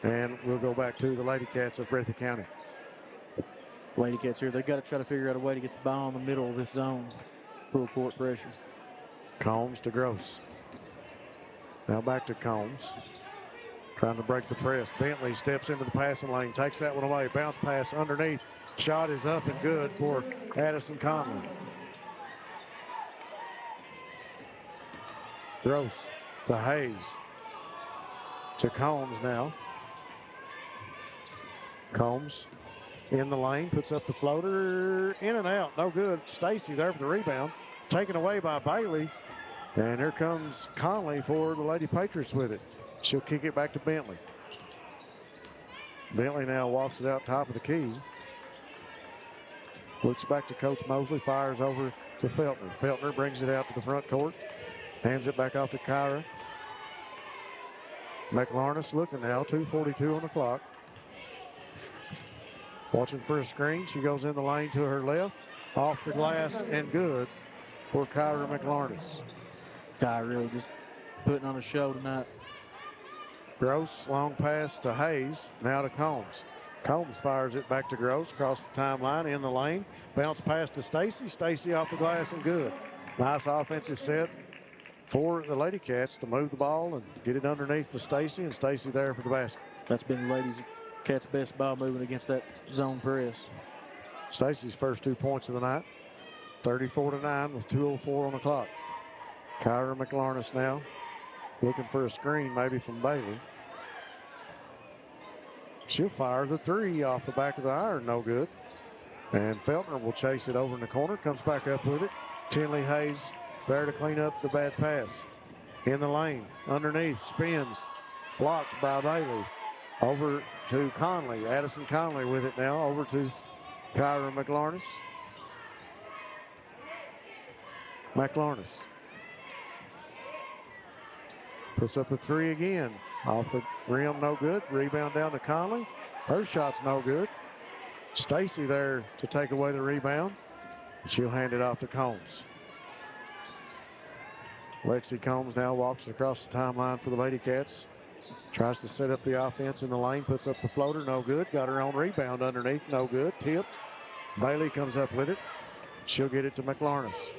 And we'll go back to the Lady Cats of Breathitt County. Lady Cats here. They've got to try to figure out a way to get the ball in the middle of this zone. Full court pressure. Combs to Gross. Now back to Combs. Trying to break the press. Bentley steps into the passing lane. Takes that one away. Bounce pass underneath. Shot is up and good for Addison Conley. Gross to Hayes. To Combs now. Combs in the lane. Puts up the floater. In and out. No good. Stacy there for the rebound. Taken away by Bailey. And here comes Conley for the Lady Patriots with it. She'll kick it back to Bentley. Bentley now walks it out top of the key. Looks back to Coach Mosley. Fires over to Feltner. Feltner brings it out to the front court. Hands it back off to Kyra. McLarness looking now. 2:42 on the clock. Watching for a screen. She goes in the lane to her left. Off the glass and good for Kyra McLarness. Kyra really just putting on a show tonight. Gross, long pass to Hayes, now to Combs. Combs fires it back to Gross, across the timeline, in the lane. Bounce pass to Stacy. Stacy off the glass and good. Nice offensive set for the Lady Cats to move the ball and get it underneath to Stacy, and Stacy there for the basket. That's been the Ladies Cats' best ball moving against that zone press. Stacy's first 2 points of the night. 34-9 with 2:04 on the clock. Kyra McLarness now looking for a screen maybe from Bailey. She'll fire the three off the back of the iron, no good. And Feltner will chase it over in the corner, comes back up with it. Tinley Hayes there to clean up the bad pass. In the lane, underneath, spins, blocked by Bailey. Over to Conley, Addison Conley with it now, over to Kyra McLarness. McLarness puts up the three again. Off the rim, no good. Rebound down to Conley. Her shot's no good. Stacy there to take away the rebound. She'll hand it off to Combs. Lexi Combs now walks across the timeline for the Lady Cats. Tries to set up the offense in the lane, puts up the floater, no good. Got her own rebound underneath, no good. Tipped. Bailey comes up with it. She'll get it to McLarness.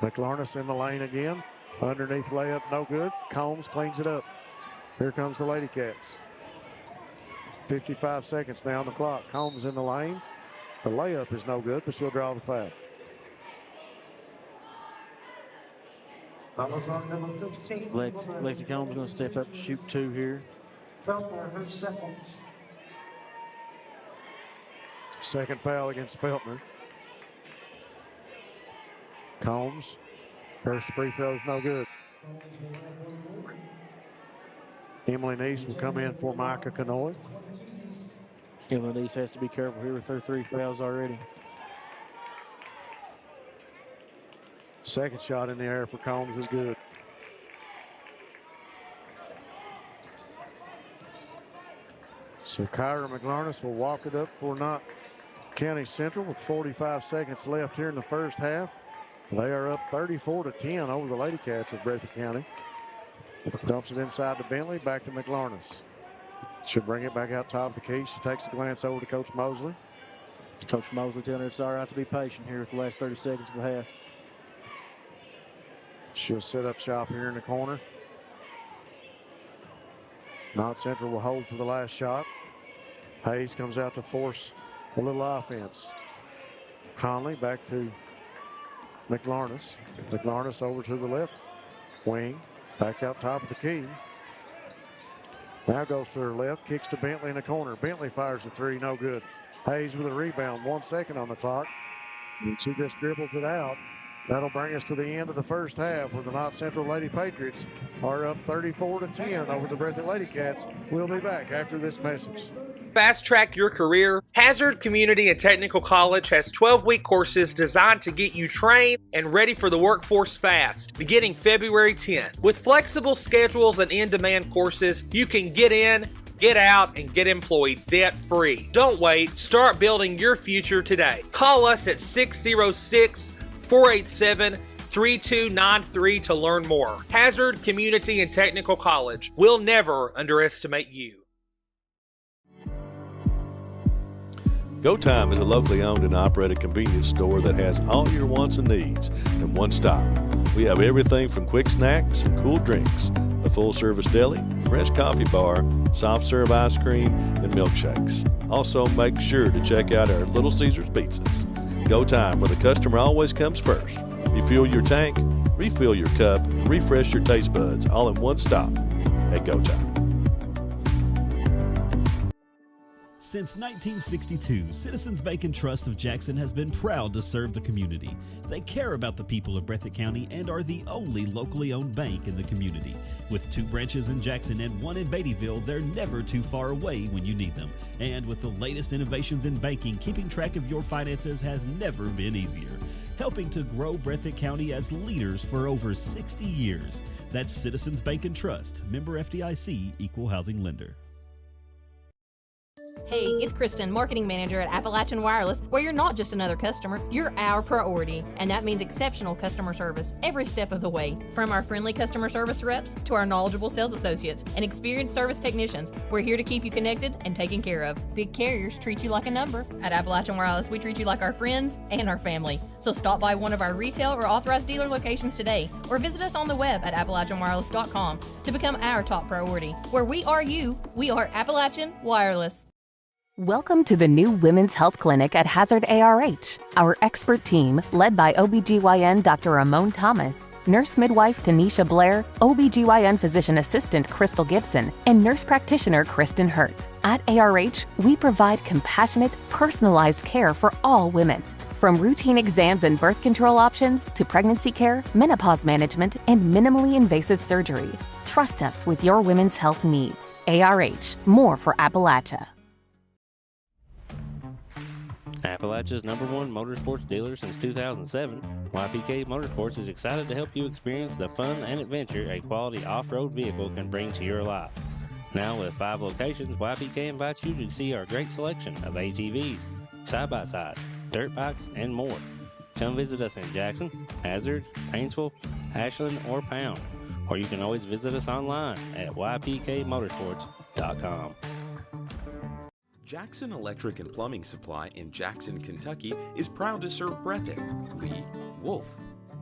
McLarness in the lane again. Underneath layup, no good. Combs cleans it up. Here comes the Lady Cats. 55 seconds now on the clock. Combs in the lane. The layup is no good, but she'll draw the foul. Lexi Combs going to step up, shoot two here. Feltner, seconds. Second foul against Feltner. Combs. First free throw is no good. Emily Neese will come in for Micah Kanoy. Emily Neese has to be careful here with her three fouls already. Second shot in the air for Combs is good. So Kyra McLarness will walk it up for Knott County Central with 45 seconds left here in the first half. They are up 34-10 over the Lady Cats of Breathitt County. Dumps it inside to Bentley, back to McLarness. Should bring it back out top of the key. She takes a glance over to Coach Mosley. Coach Mosley telling her it's all right to be patient here for the last 30 seconds of the half. She'll set up shop here in the corner. Knott Central will hold for the last shot. Hayes comes out to force a little offense. Conley back to McLarness. McLarness over to the left wing. Back out top of the key. Now goes to her left. Kicks to Bentley in the corner. Bentley fires the three. No good. Hayes with a rebound. 1 second on the clock. And she just dribbles it out. That'll bring us to the end of the first half where the Knott Central Lady Patriots are up 34-10 over the Breathitt Lady Cats. We'll be back after this message. Fast track your career. Hazard Community and Technical College has 12-week courses designed to get you trained and ready for the workforce fast, beginning February 10th. With flexible schedules and in-demand courses, you can get in, get out, and get employed debt-free. Don't wait. Start building your future today. Call us at 606-487-3293 to learn more. Hazard Community and Technical College. We'll never underestimate you. Go Time is a locally owned and operated convenience store that has all your wants and needs in one stop. We have everything from quick snacks and cool drinks, a full-service deli, fresh coffee bar, soft-serve ice cream, and milkshakes. Also, make sure to check out our Little Caesars pizzas. Go Time, where the customer always comes first. Refuel your tank, refill your cup, and refresh your taste buds all in one stop at Go Time. Since 1962, Citizens Bank and Trust of Jackson has been proud to serve the community. They care about the people of Breathitt County and are the only locally owned bank in the community. With 2 branches in Jackson and 1 in Beattyville, they're never too far away when you need them. And with the latest innovations in banking, keeping track of your finances has never been easier. Helping to grow Breathitt County as leaders for over 60 years. That's Citizens Bank and Trust, member FDIC, equal housing lender. Hey, it's Kristen, Marketing Manager at Appalachian Wireless, where you're not just another customer, you're our priority. And that means exceptional customer service every step of the way. From our friendly customer service reps to our knowledgeable sales associates and experienced service technicians, we're here to keep you connected and taken care of. Big carriers treat you like a number. At Appalachian Wireless, we treat you like our friends and our family. So stop by one of our retail or authorized dealer locations today, or visit us on the web at AppalachianWireless.com to become our top priority. Where we are you, we are Appalachian Wireless. Welcome to the new Women's Health Clinic at Hazard ARH. Our expert team, led by OBGYN Dr. Ramon Thomas, nurse midwife Tanisha Blair, OBGYN physician assistant Crystal Gibson, and nurse practitioner Kristen Hurt. At ARH, we provide compassionate, personalized care for all women. From routine exams and birth control options to pregnancy care, menopause management, and minimally invasive surgery. Trust us with your women's health needs. ARH, more for Appalachia. Appalachia's #1 motorsports dealer since 2007, YPK Motorsports is excited to help you experience the fun and adventure a quality off-road vehicle can bring to your life. Now with 5 locations, YPK invites you to see our great selection of ATVs, side-by-sides, dirt bikes, and more. Come visit us in Jackson, Hazard, Painesville, Ashland, or Pound, or you can always visit us online at ypkmotorsports.com. Jackson Electric and Plumbing Supply in Jackson, Kentucky is proud to serve Breathitt, Lee, Wolfe,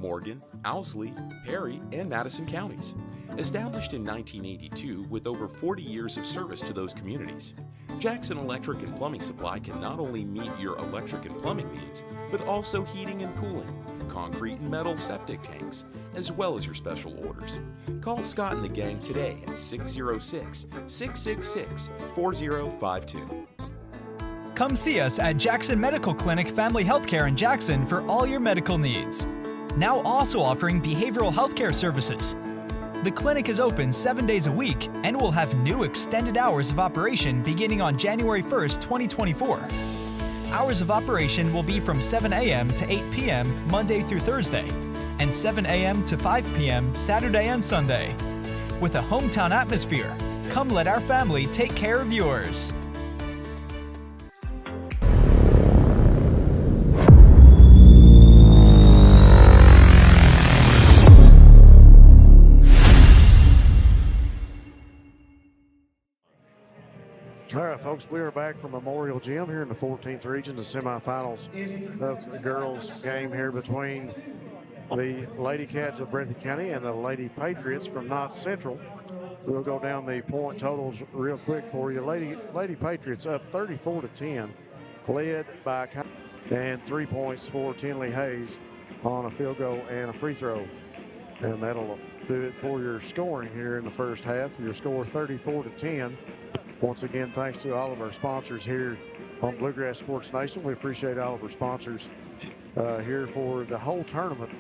Morgan, Owsley, Perry, and Madison counties. Established in 1982 with over 40 years of service to those communities, Jackson Electric and Plumbing Supply can not only meet your electric and plumbing needs, but also heating and cooling, concrete and metal septic tanks, as well as your special orders. Call Scott and the gang today at 606-666-4052. Come see us at Jackson Medical Clinic Family Healthcare in Jackson for all your medical needs. Now also offering behavioral healthcare services. The clinic is open 7 days a week and will have new extended hours of operation beginning on January 1st, 2024. Hours of operation will be from 7 a.m. to 8 p.m. Monday through Thursday, and 7 a.m. to 5 p.m. Saturday and Sunday. With a hometown atmosphere, come let our family take care of yours. All right, folks, we are back from Memorial Gym here in the 14th region, the semifinals of the girls' game here between the Lady Cats of Breathitt County and the Lady Patriots from Knott Central. We'll go down the point totals real quick for you. Lady Patriots up 34-10, led by and 3 points for Tinley Hayes on a field goal and a free throw. And that'll do it for your scoring here in the first half. Your score 34-10. Once again, thanks to all of our sponsors here on Bluegrass Sports Nation. We appreciate all of our sponsors here for the whole tournament.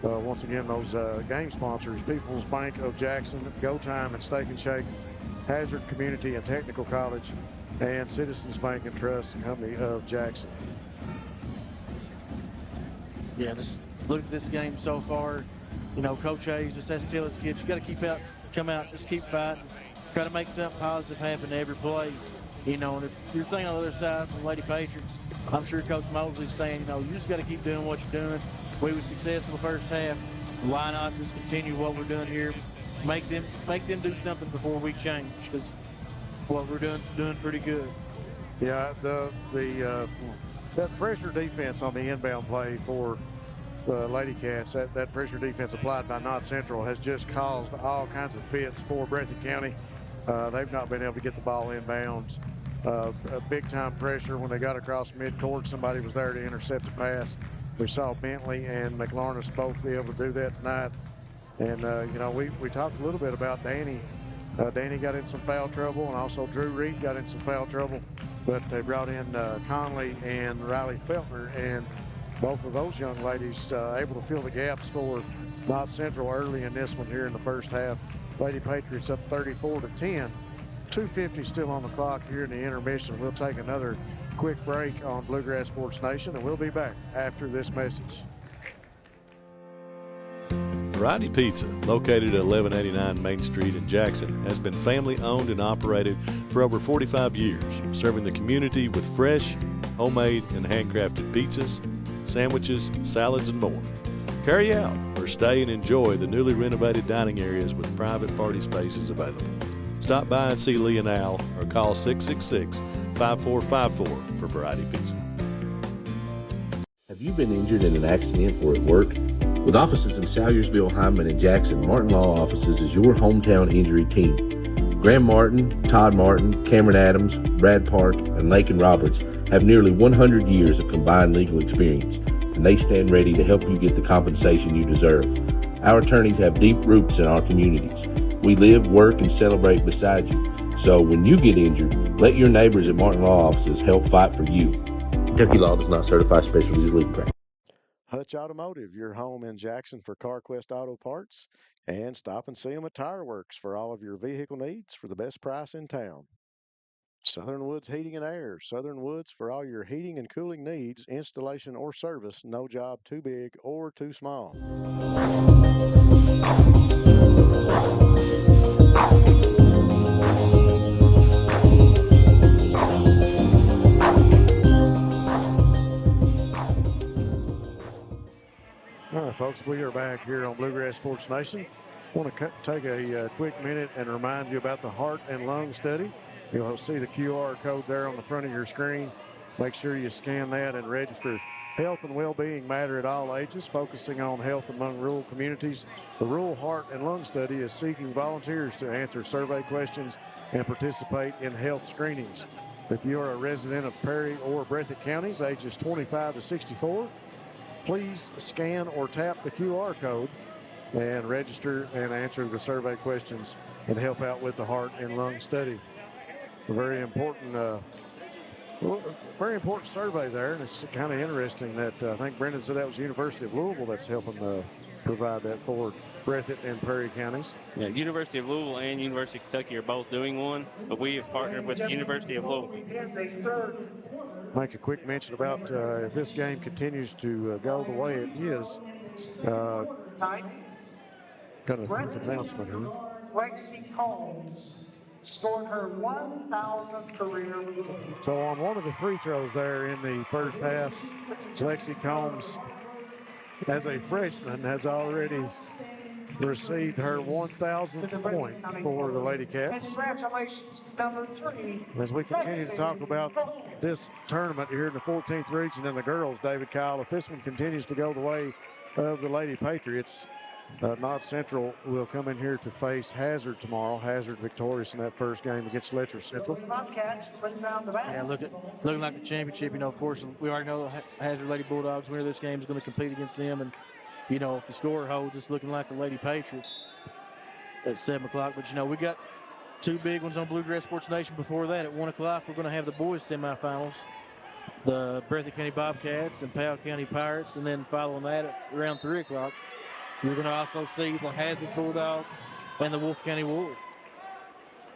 Once again, those game sponsors, People's Bank of Jackson, Go Time and Steak and Shake, Hazard Community and Technical College, and Citizens Bank and Trust Company of Jackson. Yeah, just look at this game so far. You know, Coach Hayes just has to tell his kids, you got to come out, just keep fighting. Try to make something positive happen every play. You know, and if you're thinking on the other side from Lady Patriots, I'm sure Coach Mosley's saying, you know, you just got to keep doing what you're doing. We were successful the first half. Why not just continue what we're doing here? Make them do something before we change, because what we're doing pretty good. Yeah, that pressure defense on the inbound play for the Lady Cats, that pressure defense applied by Knott Central has just caused all kinds of fits for Breathitt County. They've not been able to get the ball inbounds. A big-time pressure when they got across midcourt. Somebody was there to intercept the pass. We saw Bentley and McLarness both be able to do that tonight. And, you know, we talked a little bit about Danny. Danny got in some foul trouble, and also Drew Reed got in some foul trouble. But they brought in Conley and Riley Feltner, and both of those young ladies able to fill the gaps for Knott Central early in this one here in the first half. Lady Patriots up 34-10. 2:50 still on the clock here in the intermission. We'll take another quick break on Bluegrass Sports Nation, and we'll be back after this message. Variety Pizza, located at 1189 Main Street in Jackson, has been family owned and operated for over 45 years, serving the community with fresh, homemade, and handcrafted pizzas, sandwiches, salads, and more. Carry out or stay and enjoy the newly renovated dining areas with private party spaces available. Stop by and see Lee and Al or call 666-5454 for Variety Pizza. Have you been injured in an accident or at work? With offices in Salyersville, Hyman, and Jackson, Martin Law Offices is your hometown injury team. Graham Martin, Todd Martin, Cameron Adams, Brad Park, and Lakin Roberts have nearly 100 years of combined legal experience, and they stand ready to help you get the compensation you deserve. Our attorneys have deep roots in our communities. We live, work, and celebrate beside you. So when you get injured, let your neighbors at Martin Law offices help fight for you. Kentucky Law does not certify specialties legal practice. Hutch Automotive, your home in Jackson for CarQuest Auto Parts, and stop and see them at Tire Works for all of your vehicle needs for the best price in town. Southern Woods Heating and Air, Southern Woods for all your heating and cooling needs, installation or service, no job too big or too small. All right, folks, we are back here on Bluegrass Sports Nation. I want to take a quick minute and remind you about the heart and lung study. You'll see the QR code there on the front of your screen. Make sure you scan that and register. Health and well-being matter at all ages, focusing on health among rural communities. The Rural Heart and Lung Study is seeking volunteers to answer survey questions and participate in health screenings. If you are a resident of Perry or Breathitt counties, ages 25 to 64, please scan or tap the QR code and register and answer the survey questions and help out with the heart and lung study. A very important survey there, and it's kind of interesting that I think Brendan said that was the University of Louisville that's helping provide that for Breathitt and Perry counties. Yeah, University of Louisville and University of Kentucky are both doing one, but we have partnered with the University of Louisville. Make a quick mention about if this game continues to go the way it is. Got an announcement here. Lexi Combs scored her 1,000th career. So on one of the free throws there in the first half, Lexi Combs, as a freshman, has already received her 1,000th point for the Lady Cats. Congratulations to number 3. As we continue to talk about this tournament here in the 14th region and the girls, David Kyle, if this one continues to go the way of the Lady Patriots, Knott Central will come in here to face Hazard tomorrow. Hazard victorious in that first game against Letcher Central. Yeah, looking like the championship. Of course, we already know the Hazard Lady Bulldogs winner of this game is going to compete against them. And, if the score holds, it's looking like the Lady Patriots at 7 o'clock. But, we got two big ones on Bluegrass Sports Nation before that. At 1 o'clock, we're going to have the boys semifinals, the Breathitt County Bobcats and Powell County Pirates. And then following that at around 3 o'clock, you're going to also see the Hazard Bulldogs and the Wolf County Wolves.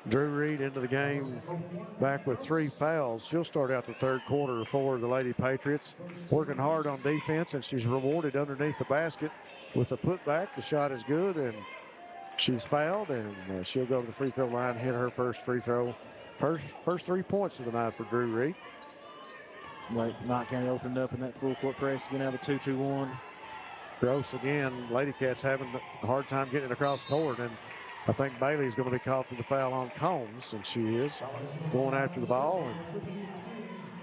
Drew Reed into the game back with 3 fouls. She'll start out the third quarter for the Lady Patriots. Working hard on defense, and she's rewarded underneath the basket with a putback. The shot is good, and she's fouled, and she'll go to the free throw line, hit her first free throw. First 3 points of the night for Drew Reed. Knott County opened up in that full court press. Going to have a 2-2-1. Gross again. Lady Cats having a hard time getting it across court, and I think Bailey's going to be called for the foul on Combs, and she is going after the ball,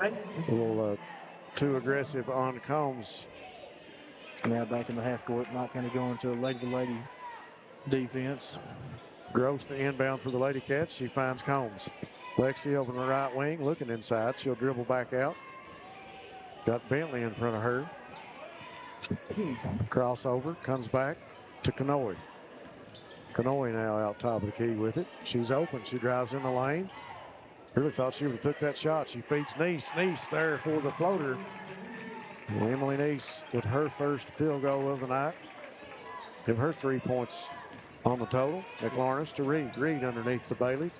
and a little too aggressive on Combs. Now back in the half court, Knott County going to a lady-to-lady defense. Gross to inbound for the Lady Cats. She finds Combs. Lexi over the right wing, looking inside. She'll dribble back out. Got Bentley in front of her. Crossover, comes back to Kanoe. Kanoe now out top of the key with it. She's open. She drives in the lane. Really thought she would have took that shot. She feeds Neese. Neese there for the floater. And Emily Neese with her first field goal of the night. Give her 3 points on the total. McLaurin to Reed. Reed underneath to Bailey.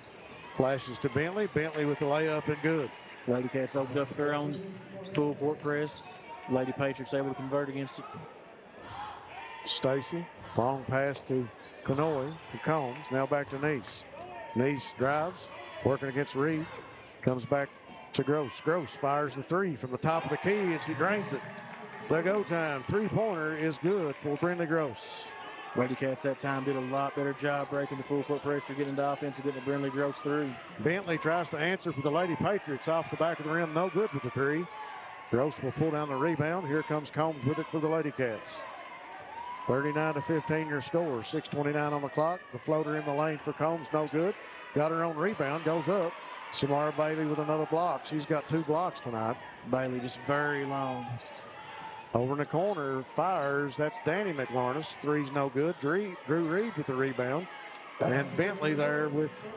Flashes to Bentley. Bentley with the layup and good. Lady Cats opened up their own full court press. Lady Patriots able to convert against it. Stacy, long pass to Kanoe, to Combs, now back to Neese. Neese drives, working against Reed, comes back to Gross. Gross fires the 3 from the top of the key, and she drains it. The go time three-pointer is good for Brenda Gross. Lady Cats that time did a lot better job breaking the full court pressure, getting the offense and getting the Brindley Gross through. Bentley tries to answer for the Lady Patriots off the back of the rim, no good with the 3. Gross will pull down the rebound. Here comes Combs with it for the Lady Cats. 39-15 your score. 6:29 on the clock. The floater in the lane for Combs, no good. got her own rebound, goes up. Samara Bailey with another block. She's got 2 blocks tonight. Bailey just very long. Over in the corner, fires. That's Danny McLarness. Three's no good. Drew Reed with the rebound. And Bentley there with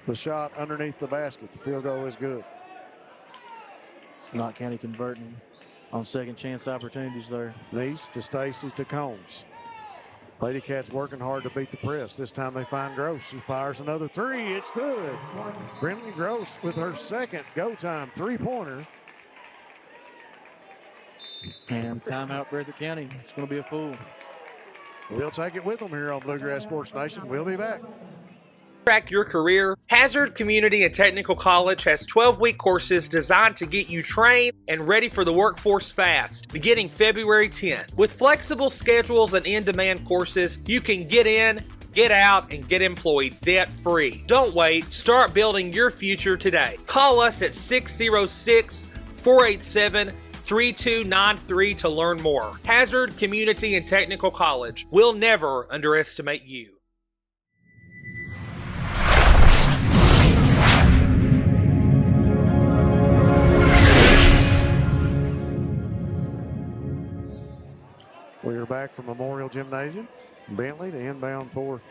the shot underneath the basket. The field goal is good. Knott County converting on second chance opportunities there. Nice to Stacy to Combs. Lady Cats working hard to beat the press. This time they find Gross. She fires another 3. It's good. Brinley Gross with her second go time 3-pointer. And timeout, Breathitt County. It's going to be a fool. We'll take it with them here on Bluegrass Sports Nation. We'll be back. Track your career. Hazard Community and Technical College has 12-week courses designed to get you trained and ready for the workforce fast, beginning February 10th. With flexible schedules and in-demand courses, you can get in, get out, and get employed debt-free. Don't wait. Start building your future today. Call us at 606-487-3293 to learn more. Hazard Community and Technical College. We'll never underestimate you. We are back from Memorial Gymnasium. Bentley to inbound for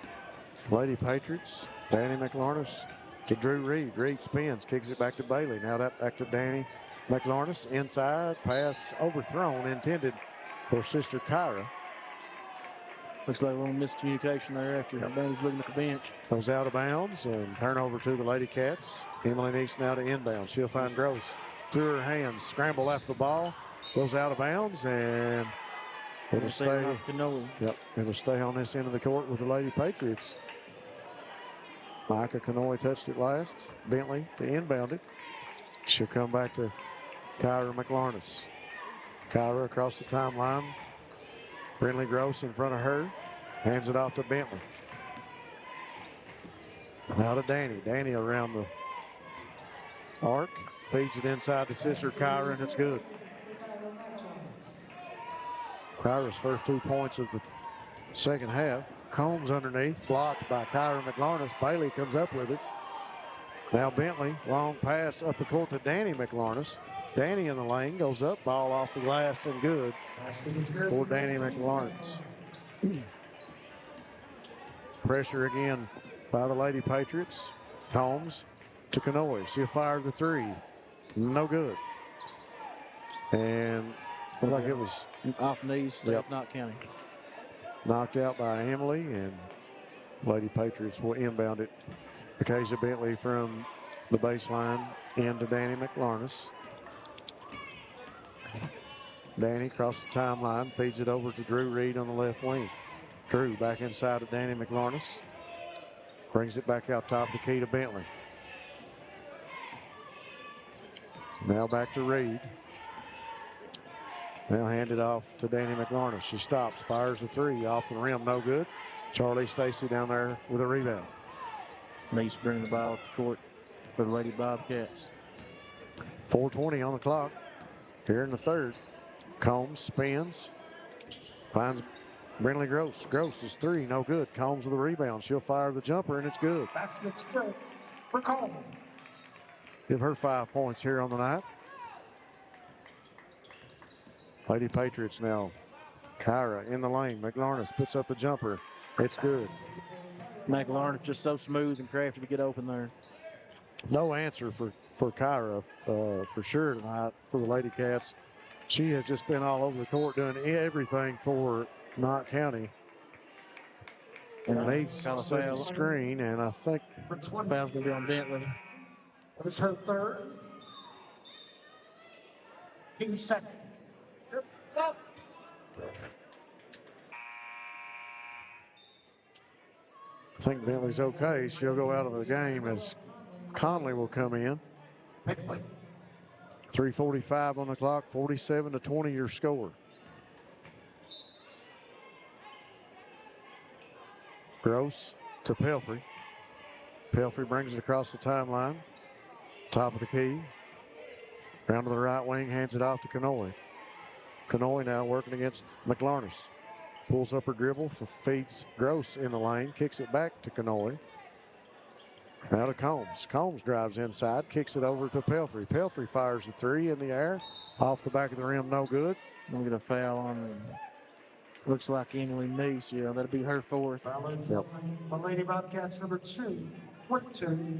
Lady Patriots. Danny McLarness to Drew Reed. Reed spins, kicks it back to Bailey. Now that back to Danny McLarness. Inside, pass overthrown, intended for Sister Kyra. Looks like a little miscommunication there after Bailey's looking at the bench. Goes out of bounds and turnover to the Lady Cats. Emily Neese now to inbound. She'll find Gross. Through her hands, scramble after the ball. Goes out of bounds and it'll stay. Yep, it'll stay on this end of the court with the Lady Patriots. Micah Kanoy touched it last. Bentley to inbound it. She'll come back to Kyra McLarness. Kyra across the timeline. Brinley Gross in front of her. Hands it off to Bentley. Now to Danny. Danny around the arc. Feeds it inside to Sister Kyra, and it's good. Kyra's first 2 points of the second half. Combs underneath, blocked by Kyra McLarness. Bailey comes up with it. Now Bentley, long pass up the court to Danny McLarness. Danny in the lane, goes up, ball off the glass and good for Danny McLarness. Pressure again by the Lady Patriots. Combs to Kanoy. She'll fire the 3. No good. And looked like it was off knees, Knott County. Knocked out by Emily, and Lady Patriots will inbound it. Acacia Bentley from the baseline into Danny McLarness. Danny across the timeline, feeds it over to Drew Reed on the left wing. Drew back inside of Danny McLarness. Brings it back out top the key to Bentley. Now back to Reed. Now handed off to Danny McLarness. She stops, fires the 3 off the rim, no good. Charlie Stacy down there with a rebound. Nice bringing the ball up the court for the Lady Bobcats. 4:20 on the clock here in the third. Combs spins, finds Brinley Gross. Gross is 3, no good. Combs with the rebound. She'll fire the jumper, and it's good. That's good for Combs. Give her 5 points here on the night. Lady Patriots now. Kyra in the lane. McLarness puts up the jumper. It's good. McLarness just so smooth and crafty to get open there. No answer for Kyra for sure tonight for the Lady Cats. She has just been all over the court doing everything for Knott County. And Nace sets the screen, and I think foul's going to be on Bentley. That was her third. Team second. I think Bentley's okay. She'll go out of the game as Conley will come in. 3:45 on the clock, 47-20 your score. Gross to Pelfrey. Pelfrey brings it across the timeline. Top of the key. Round to the right wing, hands it off to Kanoy. Kanoy now working against McLarness. Pulls up her dribble, feeds Gross in the lane, kicks it back to Kanoy. Now to Combs. Combs drives inside, kicks it over to Pelfrey. Pelfrey fires the three in the air. Off the back of the rim, no good. Look at a foul on, looks like Emily Neese. Yeah, that'll be her fourth. Yep. The Lady Bobcats number 2, 42.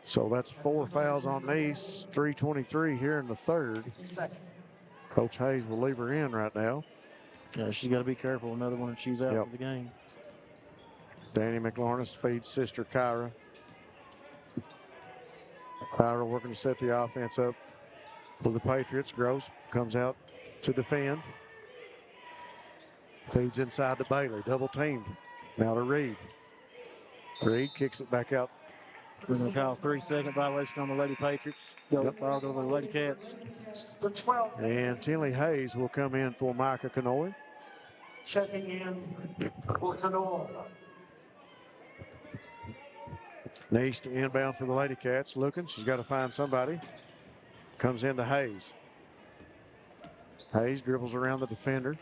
So that's 4 fouls on Neese, 3:23 here in the third. Coach Hayes will leave her in right now. Yeah, she's got to be careful. Another one and she's out for the game. Danny McLarness feeds sister Kyra. Kyra working to set the offense up for the Patriots. Gross comes out to defend. Feeds inside to Bailey. Double teamed. Now to Reed. Reed kicks it back out. We're going to call 3-second violation on the Lady Patriots. Go over the Lady Cats. The 12. And Tinley Hayes will come in for Micah Kanoy. Checking in for Kanoy. Neese to inbound for the Lady Cats. Looking. She's got to find somebody. Comes into Hayes. Hayes dribbles around the defender.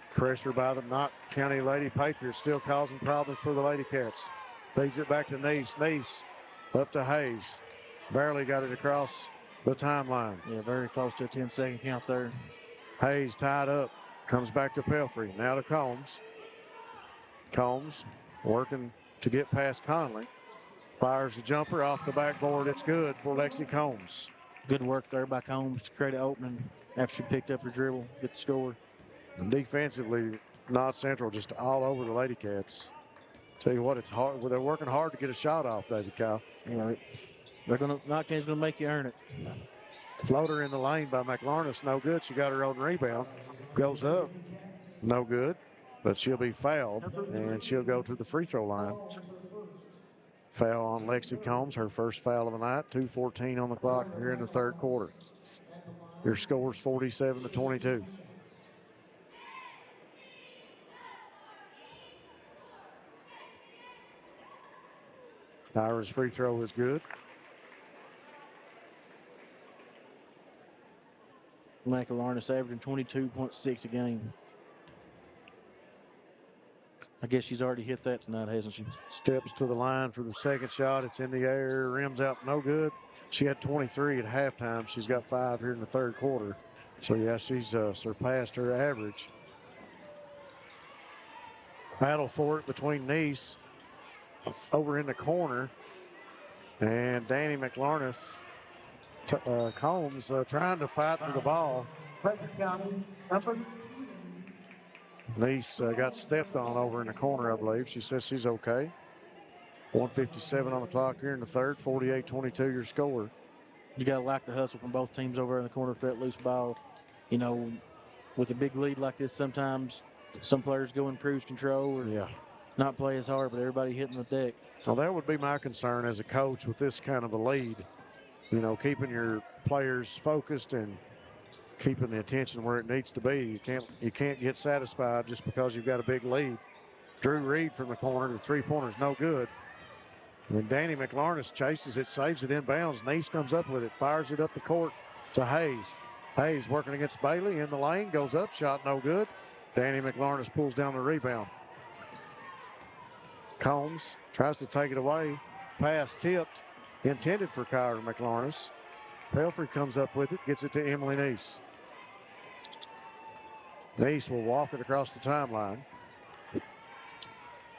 Pressure by the Knott County Lady Patriots, still causing problems for the Lady Cats. Feeds it back to Neese. Neese up to Hayes. Barely got it across the timeline. Yeah, very close to a 10-second count there. Hayes tied up. Comes back to Pelfrey. Now to Combs. Combs working to get past Conley. Fires the jumper off the backboard. It's good for Lexi Combs. Good work there by Combs to create an opening after she picked up her dribble, get the score. And defensively, Knott Central just all over the Lady Cats. Tell you what, it's hard. Well, they're working hard to get a shot off, David Kyle. Yeah, Knott County's gonna make you earn it. Floater in the lane by McLarness, no good. She got her own rebound. Goes up, no good. But she'll be fouled, and she'll go to the free throw line. Foul on Lexi Combs, her first foul of the night. 2:14 on the clock here in the third quarter. Your score's 47-22. Tyra's free throw is good. McLarness averaging 22.6 a game. I guess she's already hit that tonight, hasn't she? Steps to the line for the second shot. It's in the air, rims out, no good. She had 23 at halftime. She's got 5 here in the third quarter. So, yeah, she's surpassed her average. Battle for it between Neese over in the corner. And Danny McLarness, Combs trying to fight for the ball. Neese got stepped on over in the corner, I believe. She says she's okay. 1:57 on the clock here in the third. 48-22 your score. You got to like the hustle from both teams over in the corner for that loose ball. You know, with a big lead like this, sometimes some players go in cruise control or not play as hard, but everybody hitting the deck. Well, that would be my concern as a coach with this kind of a lead. You know, keeping your players focused and keeping the attention where it needs to be. You can't get satisfied just because you've got a big lead. Drew Reed from the corner, the three-pointer's no good. When Danny McLarness chases it, saves it inbounds, Neese comes up with it, fires it up the court to Hayes. Hayes working against Bailey in the lane, goes up, shot no good. Danny McLarness pulls down the rebound. Combs tries to take it away. Pass tipped, intended for Kyra McLarness. Pelfrey comes up with it, gets it to Emily Neese. Neese will walk it across the timeline.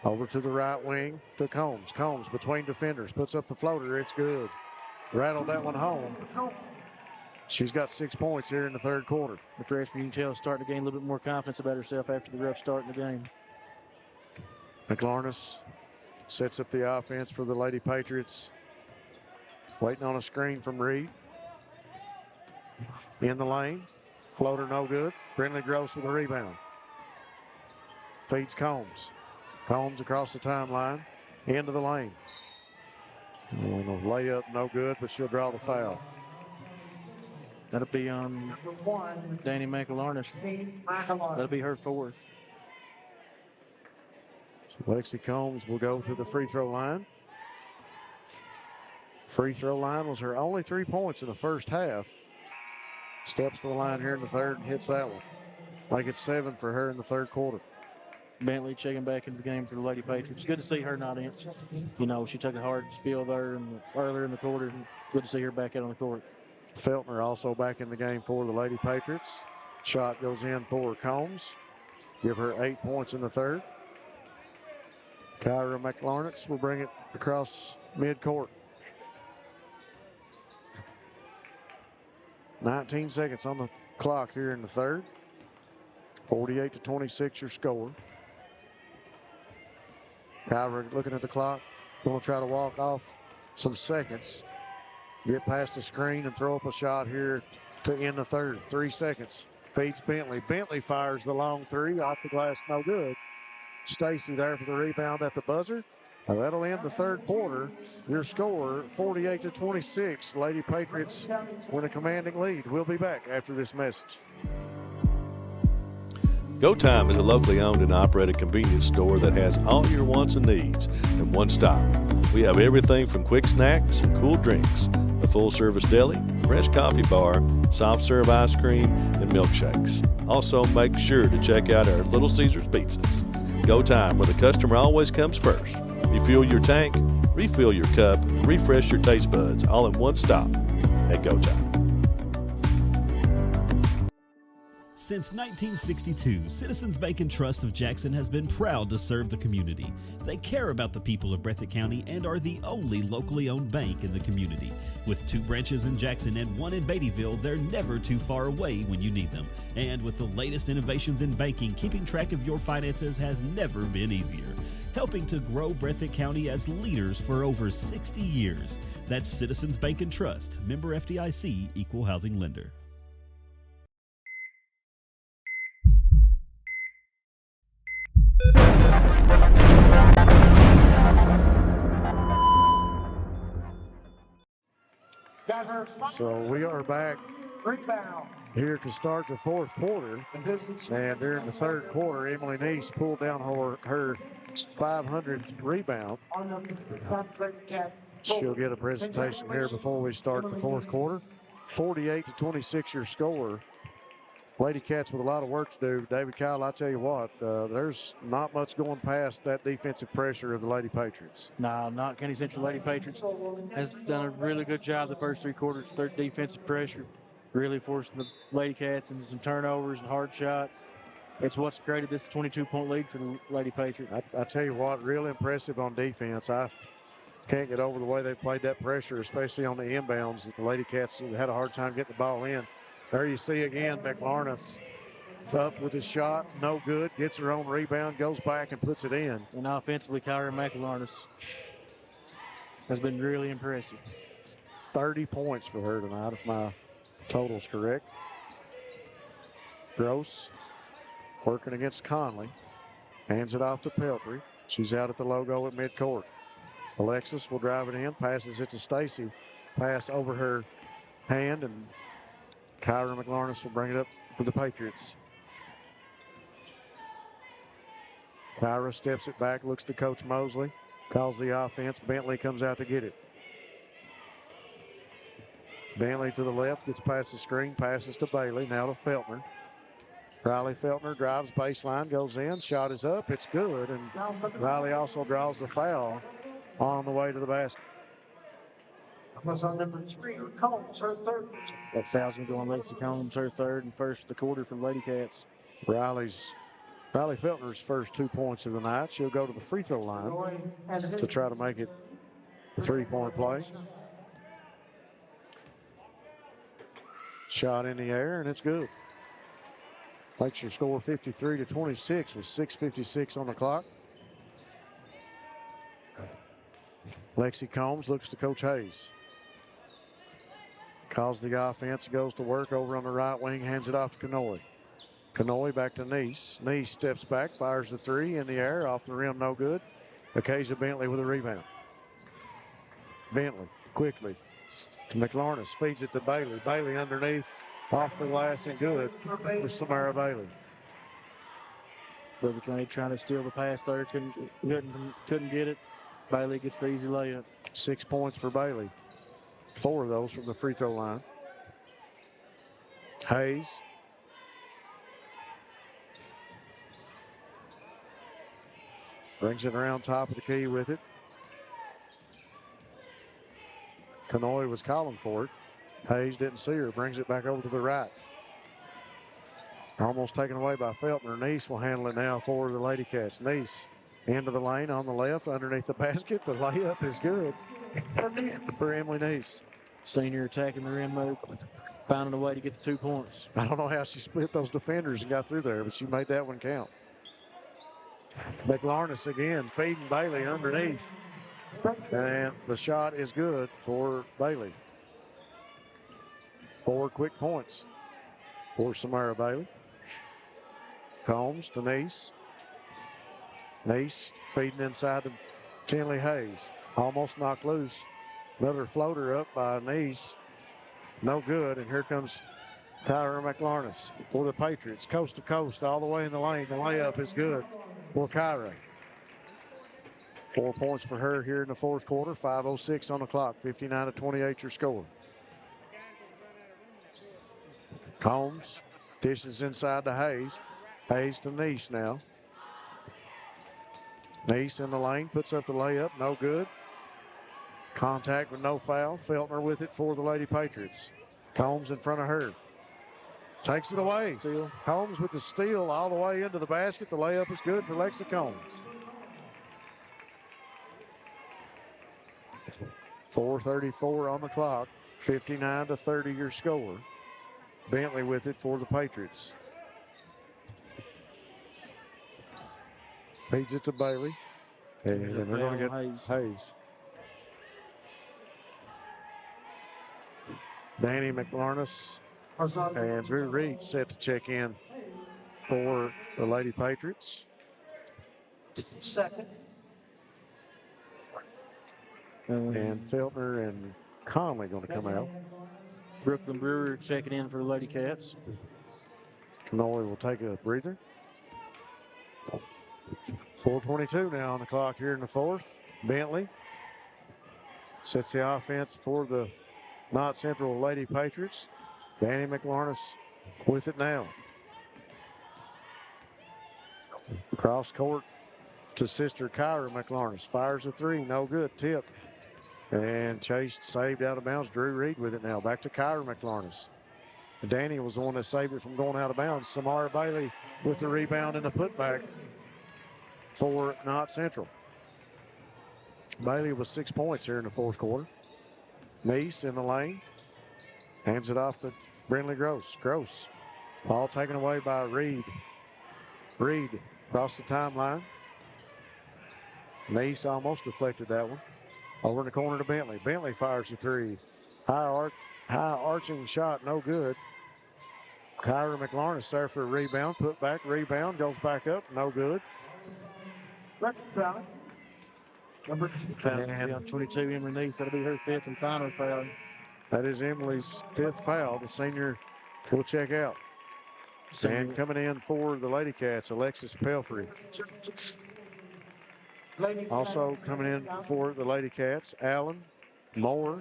Over to the right wing to Combs. Combs between defenders, puts up the floater, it's good. Rattled that one home. She's got 6 points here in the third quarter. The freshman, you can tell, starting the game a little bit more confidence about herself after the rough start in the game. McLarness sets up the offense for the Lady Patriots. Waiting on a screen from Reed. In the lane. Floater no good. Brindley Gross with a rebound. Feeds Combs. Combs across the timeline. Into the lane. And a layup no good, but she'll draw the foul. That'll be on Danny McLarness. That'll be her fourth. So Lexi Combs will go to the free throw line. Free throw line was her only 3 points in the first half. Steps to the line here in the third and hits that one. Make it 7 for her in the third quarter. Bentley checking back into the game for the Lady Patriots. Good to see her not in. She took a hard spill there earlier in the quarter. Good to see her back out on the court. Feltner also back in the game for the Lady Patriots. Shot goes in for Combs. Give her 8 points in the third. Kyra McLarnitz will bring it across midcourt. 19 seconds on the clock here in the third. 48-26 your score. Kyra looking at the clock. Going to try to walk off some seconds. Get past the screen and throw up a shot here to end the third. 3 seconds. Feeds Bentley. Bentley fires the long three. Off the glass, no good. Stacy there for the rebound at the buzzer. Now that'll end the third quarter. Your score, 48-26. Lady Patriots win a commanding lead. We'll be back after this message. Go Time is a locally owned and operated convenience store that has all your wants and needs in one stop. We have everything from quick snacks and cool drinks, a full-service deli, fresh coffee bar, soft-serve ice cream, and milkshakes. Also, make sure to check out our Little Caesars pizzas. Go Time, where the customer always comes first. Refuel your tank, refill your cup, and refresh your taste buds all in one stop at Go Time. Since 1962, Citizens Bank and Trust of Jackson has been proud to serve the community. They care about the people of Breathitt County and are the only locally owned bank in the community. With 2 branches in Jackson and 1 in Beattyville, they're never too far away when you need them. And with the latest innovations in banking, keeping track of your finances has never been easier. Helping to grow Breathitt County as leaders for over 60 years. That's Citizens Bank and Trust, member FDIC, equal housing lender. So we are back here to start the fourth quarter. And during the third quarter, Emily Neese pulled down her 500th rebound. She'll get a presentation here before we start the fourth quarter. 48-26 your score. Lady Cats with a lot of work to do. David Kyle, I tell you what, there's not much going past that defensive pressure of the Lady Patriots. No, not County Central Lady Patriots. Has done a really good job the first 3 quarters. Third defensive pressure, really forcing the Lady Cats into some turnovers and hard shots. It's what's created this 22-point lead for the Lady Patriots. I tell you what, real impressive on defense. I can't get over the way they played that pressure, especially on the inbounds. The Lady Cats had a hard time getting the ball in. There you see again, McLarnitz up with his shot, no good, gets her own rebound, goes back and puts it in. And offensively, Kyra McLarnitz has been really impressive. 30 points for her tonight, if my total's correct. Gross working against Conley. Hands it off to Pelfrey. She's out at the logo at midcourt. Alexis will drive it in, passes it to Stacy. Pass over her hand, and Kyra McLarnitz will bring it up for the Patriots. Kyra steps it back, looks to Coach Mosley, calls the offense. Bentley comes out to get it. Bentley to the left, gets past the screen, passes to Bailey, now to Feltner. Riley Feltner drives baseline, goes in, shot is up, it's good, and Riley also draws the foul on the way to the basket. Was on number 3, Combs, her third. That foul's going to go on Lexi Combs, her third and first of the quarter for the Lady Cats. Riley Feltner's first 2 points of the night. She'll go to the free throw line to try to make it a 3-point play. Shot in the air, and it's good. Makes your score 53-26 with 6:56 on the clock. Lexi Combs looks to Coach Hayes. Calls the offense, goes to work over on the right wing, hands it off to Kanoy. Kanoy back to Neese. Neese steps back, fires the 3 in the air, off the rim, no good. Acacia Bentley with a rebound. Bentley quickly to McLarnitz, feeds it to Bailey. Bailey underneath, off the glass and good for Samara Bailey. Breathitt County trying to steal the pass there, couldn't get it. Bailey gets the easy layup. 6 points for Bailey. 4 of those from the free throw line. Hayes. Brings it around top of the key with it. Kanoy was calling for it. Hayes didn't see her. Brings it back over to the right. Almost taken away by Feltner. Neese will handle it now for the Lady Cats. Neese into the lane on the left, underneath the basket. The layup is good for Emily Neese. Senior attacking the rim move, finding a way to get the 2 points. I don't know how she split those defenders and got through there, but she made that one count. McLarness again, feeding Bailey underneath. And the shot is good for Bailey. 4 quick points for Samara Bailey. Combs to Neese. Neese feeding inside to Tinley Hayes. Almost knocked loose. Another floater up by Neese. No good. And here comes Tyra McLarness for the Patriots. Coast to coast, all the way in the lane. The layup is good for Kyra. 4 points for her here in the fourth quarter. 5:06 on the clock. 59-28 your score. Combs dishes inside to Hayes. Hayes to Neese now. Neese in the lane, puts up the layup, no good. Contact with no foul. Feltner with it for the Lady Patriots. Combs in front of her. Takes it away. Combs with the steal all the way into the basket. The layup is good for Lexa Combs. 4:34 on the clock. 59-30 your score. Bentley with it for the Patriots. Feeds it to Bailey. And they're going to get Hayes. Danny McLarness and Drew Reed set to check in for the Lady Patriots. Second. And Feltner and Conley going to come out. Brooklyn Brewer checking in for the Lady Cats. Kanoy will take a breather. 4:22 now on the clock here in the fourth. Bentley sets the offense for the Knott Central Lady Patriots. Danny McLarness with it now. Cross court to sister Kyra McLarness. Fires a three, no good. Tip. And chased, saved out of bounds. Drew Reed with it now. Back to Kyra McLarness. Danny was the one that saved it from going out of bounds. Samara Bailey with the rebound and the putback for Knott Central. Bailey was 6 points here in the fourth quarter. Neese in the lane. Hands it off to Brindley Gross. Gross. Ball taken away by Reed. Reed across the timeline. Neese almost deflected that one. Over in the corner to Bentley. Bentley fires the three. High arching shot, no good. Kyra McLarness there for a rebound. Put back, rebound, goes back up, no good. Number 22, Emily Neese. That'll be her fifth and final foul. That is Emily's fifth foul. The senior will check out. And coming in for the Lady Cats, Alexis Pelfrey. Also coming in for the Lady Cats, Allen, Moore,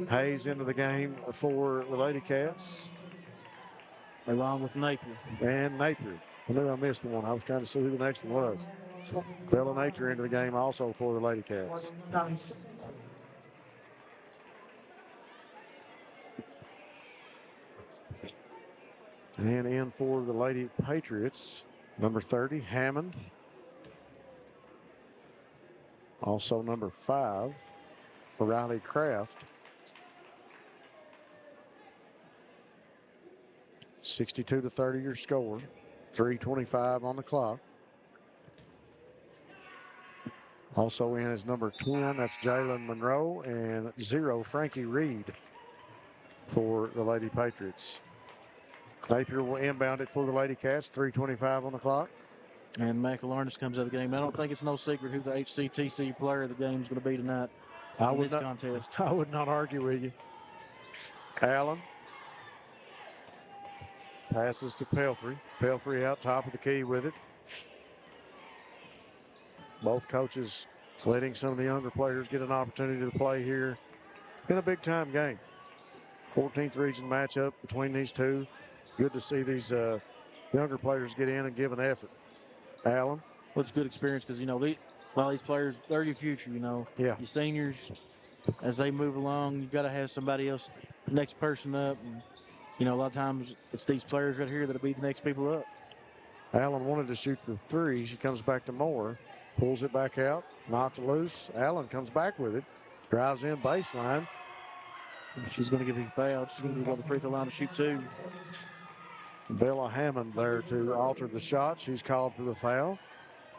Hayes into the game for the Lady Cats. Along with Napier. And Napier. I knew I missed one. I was trying to see who the next one was. Bella Napier into the game also for the Lady Cats. And in for the Lady Patriots, number 30, Hammond. Also number 5, Riley Kraft. 62-30 your score. 3:25 on the clock. Also in is number 10, that's Jalen Monroe, and 0, Frankie Reed for the Lady Patriots. Napier will inbound it for the Lady Cats. 3:25 on the clock. And McLarness comes out of the game. I don't think it's no secret who the HCTC player of the game is going to be tonight in this contest. I would not argue with you. Allen passes to Pelfrey. Pelfrey out top of the key with it. Both coaches letting some of the younger players get an opportunity to play here in a big-time game. 14th region matchup between these two. Good to see these younger players get in and give an effort. Allen Well, it's good experience because, a lot of these players, they're your future, Yeah. Your seniors, as they move along, you got to have somebody else, next person up. And, a lot of times it's these players right here that'll be the next people up. Allen wanted to shoot the three. She comes back to Moore, pulls it back out, knocked it loose. Allen comes back with it, drives in baseline. She's going to get fouled. She's going to go to the free throw line to shoot two. Bella Hammond there to alter the shot. She's called for the foul.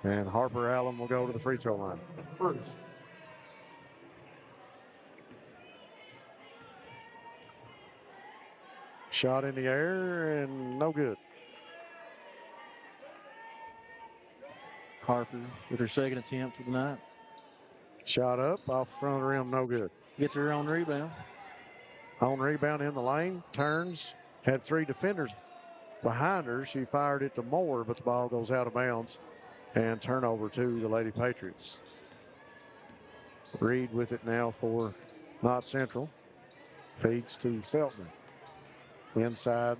And Harper Allen will go to the free throw line. First. Shot in the air and no good. Harper with her second attempt for the night. Shot up off the front of the rim, no good. Gets her own rebound. On rebound in the lane, turns, had three defenders behind her. She fired it to Moore, but the ball goes out of bounds. And turnover to the Lady Patriots. Reed with it now for Knott Central. Feeds to Feltner. Inside.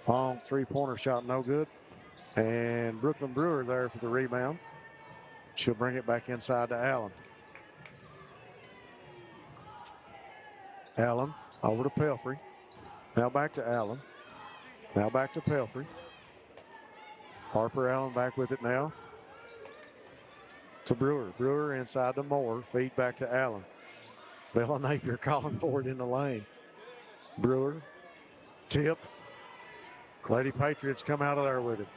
Long three-pointer shot, no good. And Brooklyn Brewer there for the rebound. She'll bring it back inside to Allen. Allen over to Pelfrey. Now back to Allen. Now back to Pelfrey. Harper Allen back with it now. To Brewer. Brewer inside to Moore. Feed back to Allen. Bella Napier calling for it in the lane. Brewer. Tip. Lady Patriots come out of there with it.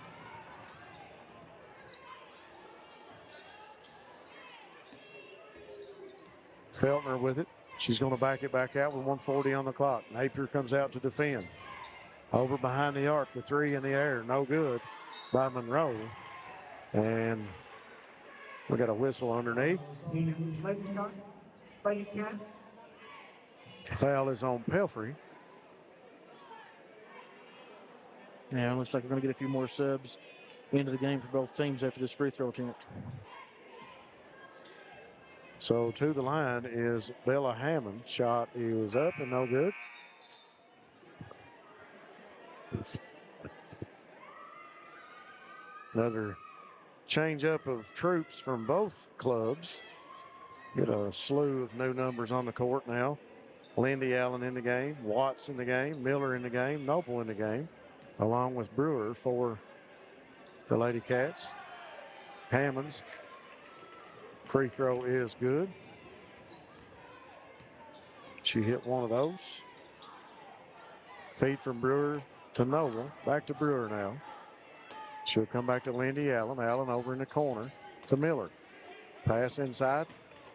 Feltner with it. She's going to back it back out with 1:40 on the clock. Napier comes out to defend. Over behind the arc. The three in the air. No good by Monroe. And we got a whistle underneath. Foul is on Pelfrey. Yeah, looks like we're going to get a few more subs into the game for both teams after this free throw attempt. So to the line is Bella Hammond. Shot is up and no good. Another change up of troops from both clubs. Get a slew of new numbers on the court now. Lindy Allen in the game, Watts in the game, Miller in the game, Noble in the game, along with Brewer for the Lady Cats. Hammond's free throw is good. She hit one of those. Feed from Brewer to Noble. Back to Brewer now. She'll come back to Lindy Allen. Allen over in the corner to Miller. Pass inside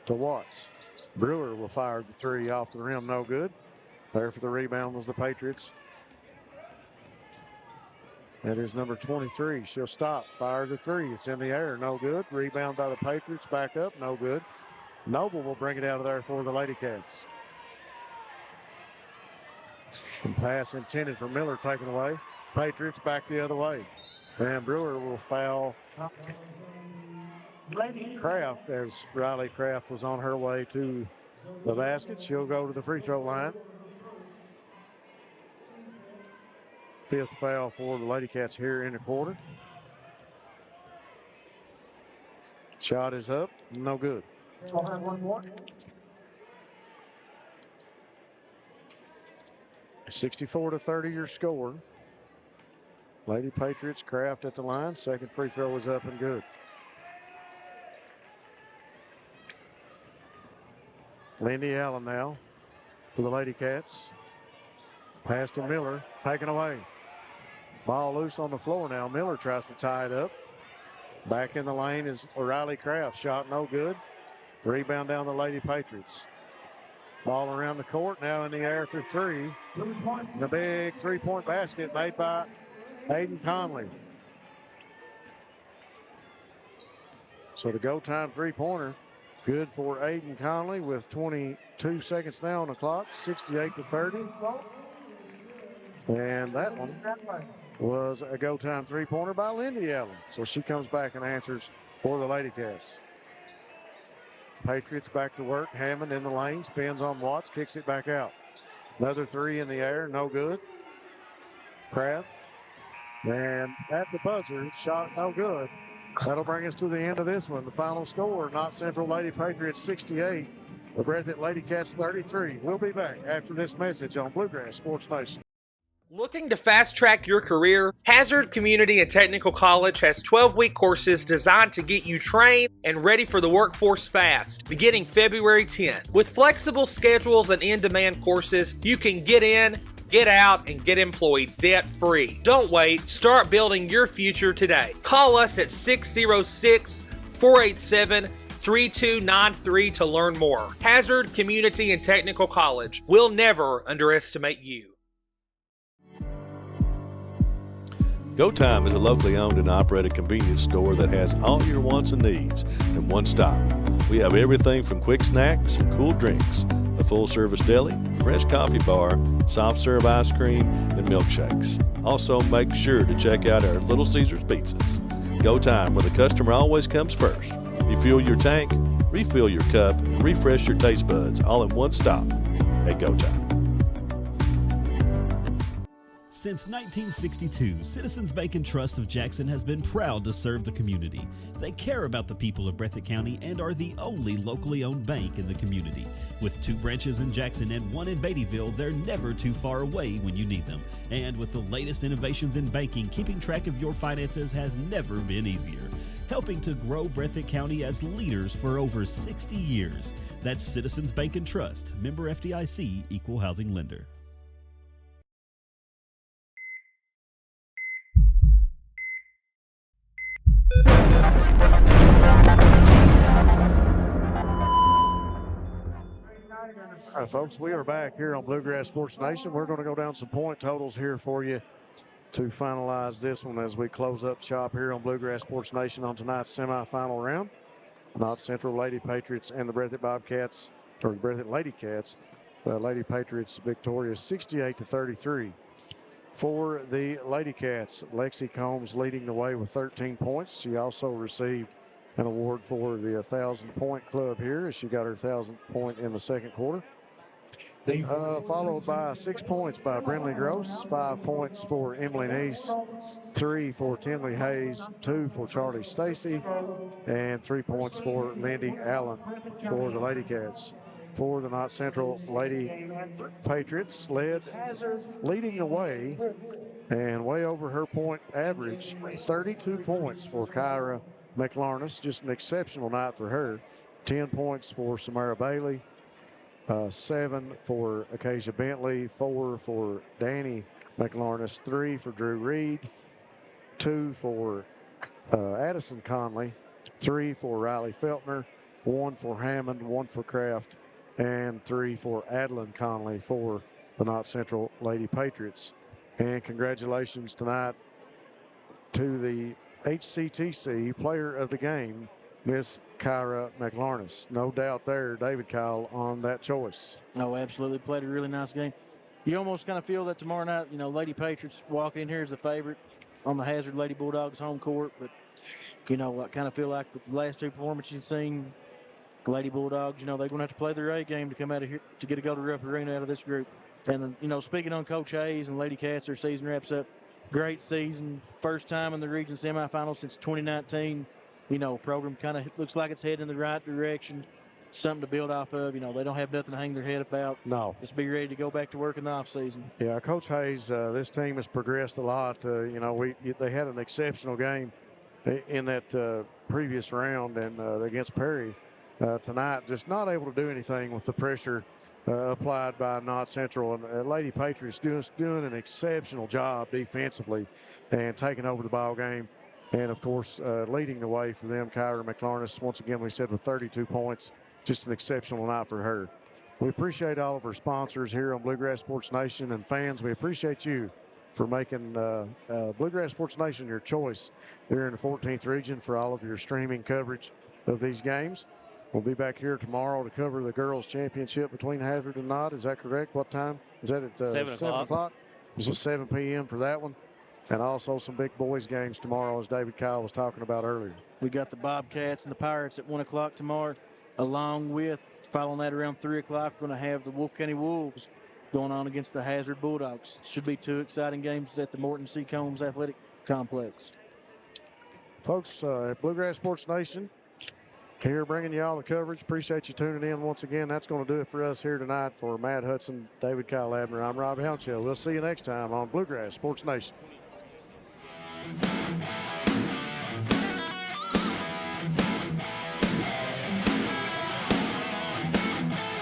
to Watts. Brewer will fire the three off the rim. No good. There for the rebound was the Patriots. That is number 23. She'll stop. Fire the three. It's in the air. No good. Rebound by the Patriots. Back up. No good. Noble will bring it out of there for the Lady Cats. And pass intended for Miller taken away. Patriots back the other way. And Brewer will foul Kraft as Riley Kraft was on her way to the basket. She'll go to the free throw line. Fifth foul for the Lady Cats here in the quarter. Shot is up, no good. 64-30 your score. Lady Patriots, Kraft at the line. Second free throw is up and good. Lindy Allen now for the Lady Cats. Pass to Miller, taken away. Ball loose on the floor now. Miller tries to tie it up. Back in the lane is O'Reilly Kraft. Shot no good. Rebound down the Lady Patriots. Ball around the court, now in the air for three. The big three-point basket made by Aiden Conley. So the go time three-pointer, good for Aiden Conley with 22 seconds now on the clock, 68-30. And that one was a go time three-pointer by Lindy Allen. So she comes back and answers for the Lady Cats. Patriots back to work. Hammond in the lane, spins on Watts, kicks it back out. Another three in the air, no good. Kraft. And at the buzzer, shot no good. That'll bring us to the end of this one. The final score, Knott Central Lady Patriots 68, the Breathitt Lady Cats 33. We'll be back after this message on Bluegrass Sports Nation. Looking to fast track your career? Hazard Community and Technical College has 12-week courses designed to get you trained and ready for the workforce fast, beginning February 10th. With flexible schedules and in-demand courses, you can get in, get out, and get employed debt-free. Don't wait. Start building your future today. Call us at 606-487-3293 to learn more. Hazard Community and Technical College. We'll never underestimate you. Go Time is a locally owned and operated convenience store that has all your wants and needs in one stop. We have everything from quick snacks and cool drinks, a full-service deli, fresh coffee bar, soft-serve ice cream, and milkshakes. Also, make sure to check out our Little Caesars pizzas. Go Time, where the customer always comes first. Refuel your tank, refill your cup, and refresh your taste buds all in one stop at Go Time. Since 1962, Citizens Bank and Trust of Jackson has been proud to serve the community. They care about the people of Breathitt County and are the only locally owned bank in the community. With 2 branches in Jackson and 1 in Beattyville, they're never too far away when you need them. And with the latest innovations in banking, keeping track of your finances has never been easier. Helping to grow Breathitt County as leaders for over 60 years. That's Citizens Bank and Trust, member FDIC, equal housing lender. All right, folks, we are back here on Bluegrass Sports Nation. We're going to go down some point totals here for you to finalize this one as we close up shop here on Bluegrass Sports Nation on tonight's semifinal round. Knott Central Lady Patriots and the Breathitt Bobcats, or the Breathitt Lady Cats. The Lady Patriots victorious 68-33. For the Lady Cats, Lexi Combs leading the way with 13 points. She also received an award for the 1,000-point club here as she got her 1,000th point in the second quarter. Followed by 6 points by Brinley Gross, 5 points for Emily Neese, 3 for Tinley Hayes, 2 for Charlie Stacy, and 3 points for Lindy Allen for the Lady Cats. For the Knott Central Lady Patriots, leading the way and way over her point average, 32 points for Kyra McLarness, just an exceptional night for her. 10 points for Samara Bailey, 7 for Acacia Bentley, 4 for Danny McLarness, 3 for Drew Reed, 2 for Addison Conley, 3 for Riley Feltner, 1 for Hammond, 1 for Kraft, and 3 for Adeline Conley for the Knott Central Lady Patriots. And congratulations tonight to the HCTC Player of the Game, Miss Kyra McLarness. No doubt there, David Kyle, on that choice. Oh, absolutely. Played a really nice game. You almost kind of feel that tomorrow night, Lady Patriots walking in here as a favorite on the Hazard Lady Bulldogs home court. But, I kind of feel like with the last 2 performances you've seen, the Lady Bulldogs, they're going to have to play their A game to come out of here to get a go to Rupp Arena out of this group. And, speaking on Coach Hayes and Lady Cats, their season wraps up. Great season. First time in the region semifinals since 2019. Program kind of looks like it's heading in the right direction. Something to build off of. They don't have nothing to hang their head about. No. Just be ready to go back to work in the offseason. Yeah, Coach Hayes, this team has progressed a lot. They had an exceptional game in that previous round and against Perry tonight. Just not able to do anything with the pressure applied by Knott Central. And Lady Patriots doing an exceptional job defensively and taking over the ball game. And, of course, leading the way for them, Kyra McLarness, once again, we said with 32 points. Just an exceptional night for her. We appreciate all of our sponsors here on Bluegrass Sports Nation and fans. We appreciate you for making Bluegrass Sports Nation your choice here in the 14th region for all of your streaming coverage of these games. We'll be back here tomorrow to cover the girls' championship between Hazard and Knott. Is that correct? What time? Is that at 7 o'clock? It's at 7 p.m. for that one. And also some big boys games tomorrow, as David Kyle was talking about earlier. We got the Bobcats and the Pirates at 1 o'clock tomorrow, along with, following that around 3 o'clock, we're going to have the Wolf County Wolves going on against the Hazard Bulldogs. Should be 2 exciting games at the Morton C. Combs Athletic Complex. Folks, at Bluegrass Sports Nation, here bringing you all the coverage. Appreciate you tuning in once again. That's going to do it for us here tonight. For Matt Hudson, David Kyle Abner, I'm Rob Hounshill. We'll see you next time on Bluegrass Sports Nation.